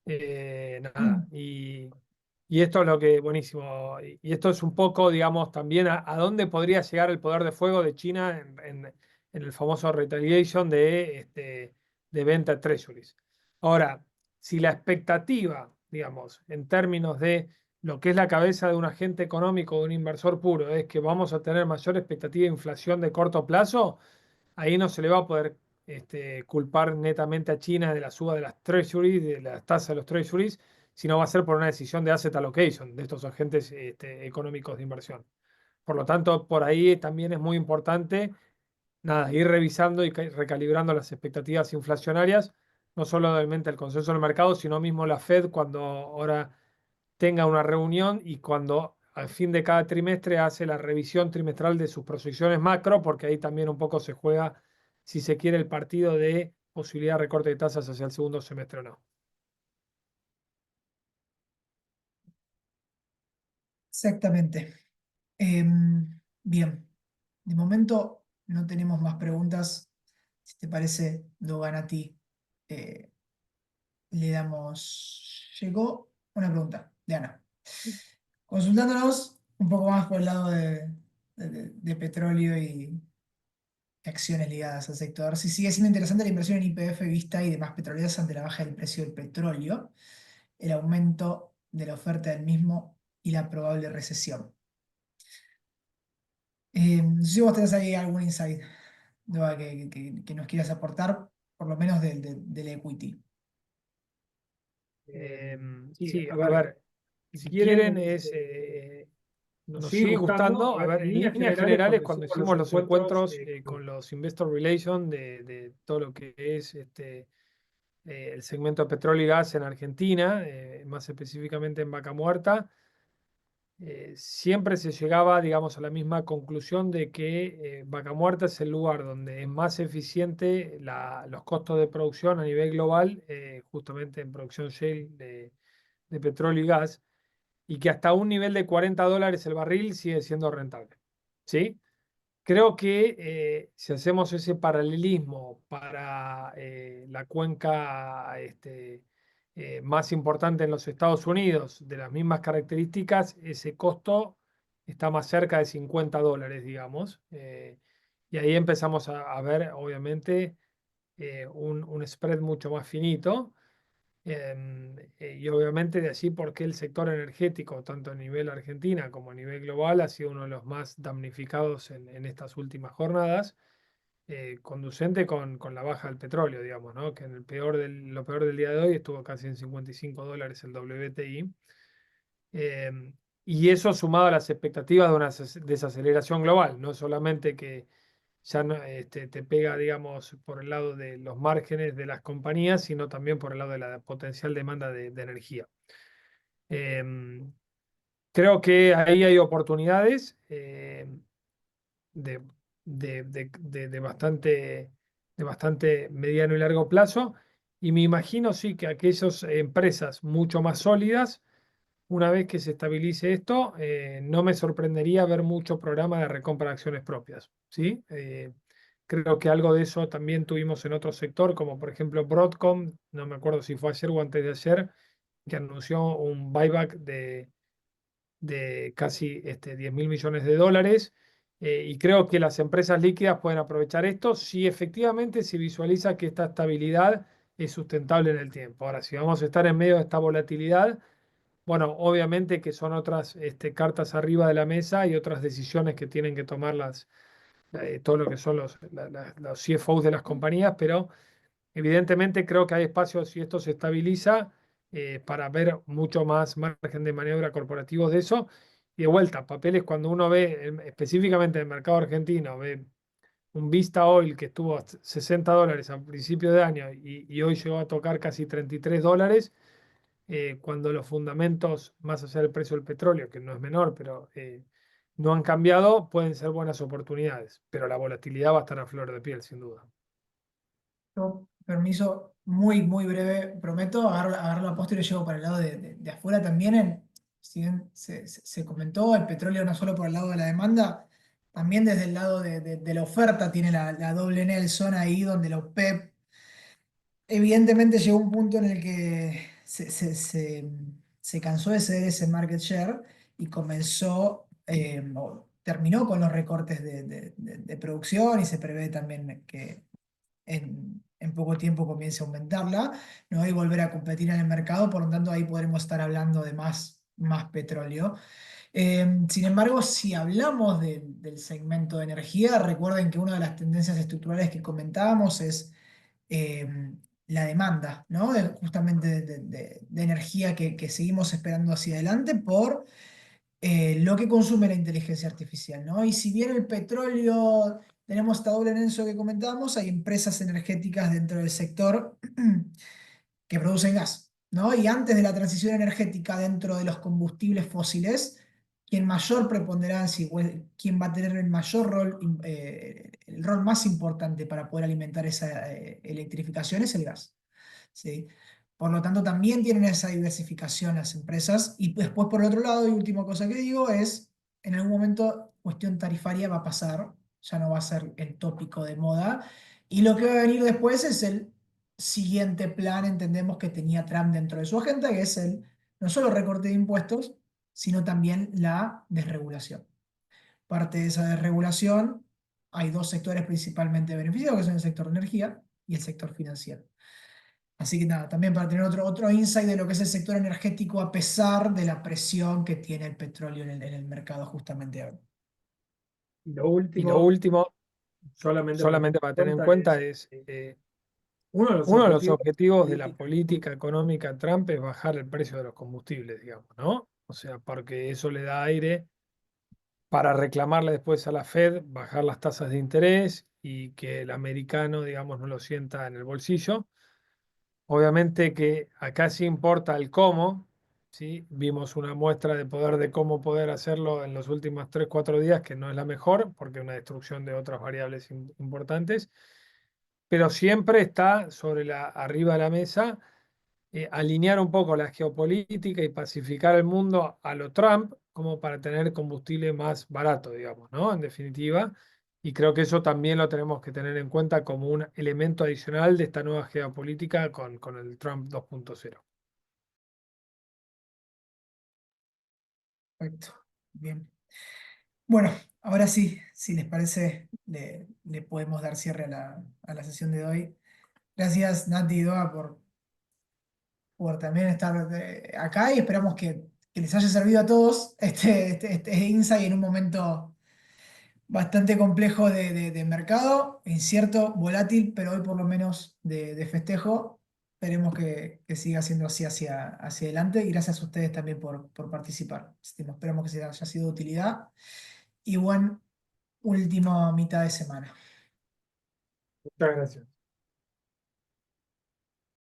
Nada, y esto es lo que, buenísimo, y esto es un poco, digamos, también a dónde podría llegar el poder de fuego de China en el famoso retaliation de venta de treasuries. Ahora, si la expectativa, digamos, en términos de lo que es la cabeza de un agente económico, de un inversor puro, es que vamos a tener mayor expectativa de inflación de corto plazo, ahí no se le va a poder culpar netamente a China de la suba de las treasuries, de las tasas de los treasuries, sino va a ser por una decisión de asset allocation de estos agentes económicos de inversión. Por lo tanto, por ahí también es muy importante, nada, ir revisando y recalibrando las expectativas inflacionarias, no solamente el consenso del mercado, sino mismo la Fed cuando ahora tenga una reunión y cuando al fin de cada trimestre hace la revisión trimestral de sus proyecciones macro, porque ahí también un poco se juega, si se quiere, el partido de posibilidad de recorte de tasas hacia el segundo semestre o no. Exactamente. Bien, de momento no tenemos más preguntas. Si te parece, Dogan, a ti eh, le damos. Llegó una pregunta de Ana. Consultándonos un poco más por el lado de petróleo y acciones ligadas al sector, si sigue siendo interesante la inversión en YPF vista y demás petroleras ante la baja del precio del petróleo, el aumento de la oferta del mismo y la probable recesión. No sé si vos tenés ahí algún insight, Doa, que nos quieras aportar, por lo menos del equity. Sí, a ver, si quieren nos sigue gustando. A ver, en líneas generales, cuando hicimos los encuentros con los Investor Relations de todo lo que es el segmento de petróleo y gas en Argentina, más específicamente en Vaca Muerta, siempre se llegaba, digamos, a la misma conclusión de que Vaca Muerta es el lugar donde es más eficiente los costos de producción a nivel global, justamente en producción shale de petróleo y gas, y que hasta un nivel de $40 el barril sigue siendo rentable. ¿Sí? Creo que si hacemos ese paralelismo para la cuenca más importante en los Estados Unidos, de las mismas características, ese costo está más cerca de $50, digamos. Y ahí empezamos a ver, obviamente, un spread mucho más finito. Y obviamente de allí porque el sector energético, tanto a nivel Argentina como a nivel global, ha sido uno de los más damnificados en estas últimas jornadas, conducente con la baja del petróleo, digamos, ¿no? Que en lo peor del día de hoy estuvo casi en $55 el WTI. Y eso sumado a las expectativas de una desaceleración global, no solamente que ya no, te pega, digamos, por el lado de los márgenes de las compañías, sino también por el lado de la potencial demanda de energía. Em, Creo que ahí hay oportunidades de, de bastante mediano y largo plazo, y me imagino, sí, que aquellas empresas mucho más sólidas, una vez que se estabilice esto, no me sorprendería ver mucho programa de recompra de acciones propias, ¿sí? Creo que algo de eso también tuvimos en otro sector, como por ejemplo Broadcom, no me acuerdo si fue ayer o antes de ayer, que anunció un buyback de casi 10.000 millones de dólares. Y creo que las empresas líquidas pueden aprovechar esto si efectivamente se visualiza que esta estabilidad es sustentable en el tiempo. Ahora, si vamos a estar en medio de esta volatilidad, bueno, obviamente que son otras cartas arriba de la mesa y otras decisiones que tienen que tomar todo lo que son los CFOs de las compañías, pero evidentemente creo que hay espacio, si esto se estabiliza, para ver mucho más margen de maniobra corporativo de eso. Y de vuelta, papeles cuando uno ve, específicamente en el mercado argentino, ve un Vista Oil que estuvo a $60 a principio de año y hoy llegó a tocar casi $33, cuando los fundamentos, más allá del precio del petróleo, que no es menor, pero no han cambiado, pueden ser buenas oportunidades, pero la volatilidad va a estar a flor de piel, sin duda. Yo, permiso, muy breve, prometo, agarro la posta y lo llevo para el lado de afuera también. Si bien se comentó, el petróleo no solo por el lado de la demanda, también desde el lado de la oferta tiene la doble Nelson ahí donde la OPEP evidentemente llegó un punto en el que se cansó de ceder ese market share y comenzó, o terminó con los recortes de producción y se prevé también que en poco tiempo comience a aumentarla, ¿no? Y volver a competir en el mercado, por lo tanto ahí podremos estar hablando de más más petróleo. Sin embargo, si hablamos del segmento de energía, recuerden que una de las tendencias estructurales que comentábamos es la demanda, ¿no? Justamente de energía que seguimos esperando hacia adelante por lo que consume la inteligencia artificial, ¿no? Y si bien el petróleo, tenemos esta doble herencia que comentábamos, hay empresas energéticas dentro del sector que producen gas, ¿no? Y antes de la transición energética dentro de los combustibles fósiles, quien mayor preponderancia, quien va a tener el mayor rol, el rol más importante para poder alimentar esa electrificación es el gas, ¿sí? Por lo tanto, también tienen esa diversificación las empresas. Y después, por el otro lado, y última cosa que digo es, en algún momento, cuestión tarifaria va a pasar, ya no va a ser el tópico de moda. Y lo que va a venir después es el siguiente plan, entendemos que tenía Trump dentro de su agenda, que es el no solo recorte de impuestos, sino también la desregulación. Parte de esa desregulación, hay dos sectores principalmente beneficiados, que son el sector de energía y el sector financiero. Así que nada, también para tener otro insight de lo que es el sector energético a pesar de la presión que tiene el petróleo en el mercado justamente ahora. Y lo Y lo último, último, solamente para tener solamente en para tener en cuenta, cuenta es es, uno de los uno de los objetivos de objetivos de la política política económica de Trump es bajar el precio de los combustibles, digamos, ¿no? O sea, porque eso le da aire para reclamarle después a la Fed bajar las tasas de interés y que el americano, digamos, no lo sienta en el bolsillo. Obviamente que acá sí importa el cómo, ¿sí? Vimos una muestra de poder de cómo poder hacerlo en los últimos 3, 4 días, que no es la mejor, porque es una destrucción de otras variables importantes, pero siempre está arriba de la mesa alinear un poco la geopolítica y pacificar el mundo a lo Trump, como para tener combustible más barato, digamos, ¿no? En definitiva. Y creo que eso también lo tenemos que tener en cuenta como un elemento adicional de esta nueva geopolítica con el Trump 2.0. Perfecto. Bien. Bueno, ahora sí, si les parece, le podemos dar cierre a la sesión de hoy. Gracias, Nati y Doa, por también estar acá y esperamos que les haya servido a todos este insight en un momento bastante complejo de mercado, incierto, volátil, pero hoy por lo menos de festejo. Esperemos que siga siendo así hacia adelante y gracias a ustedes también por participar. Esperamos que se haya sido de utilidad y buen última mitad de semana. muchas gracias.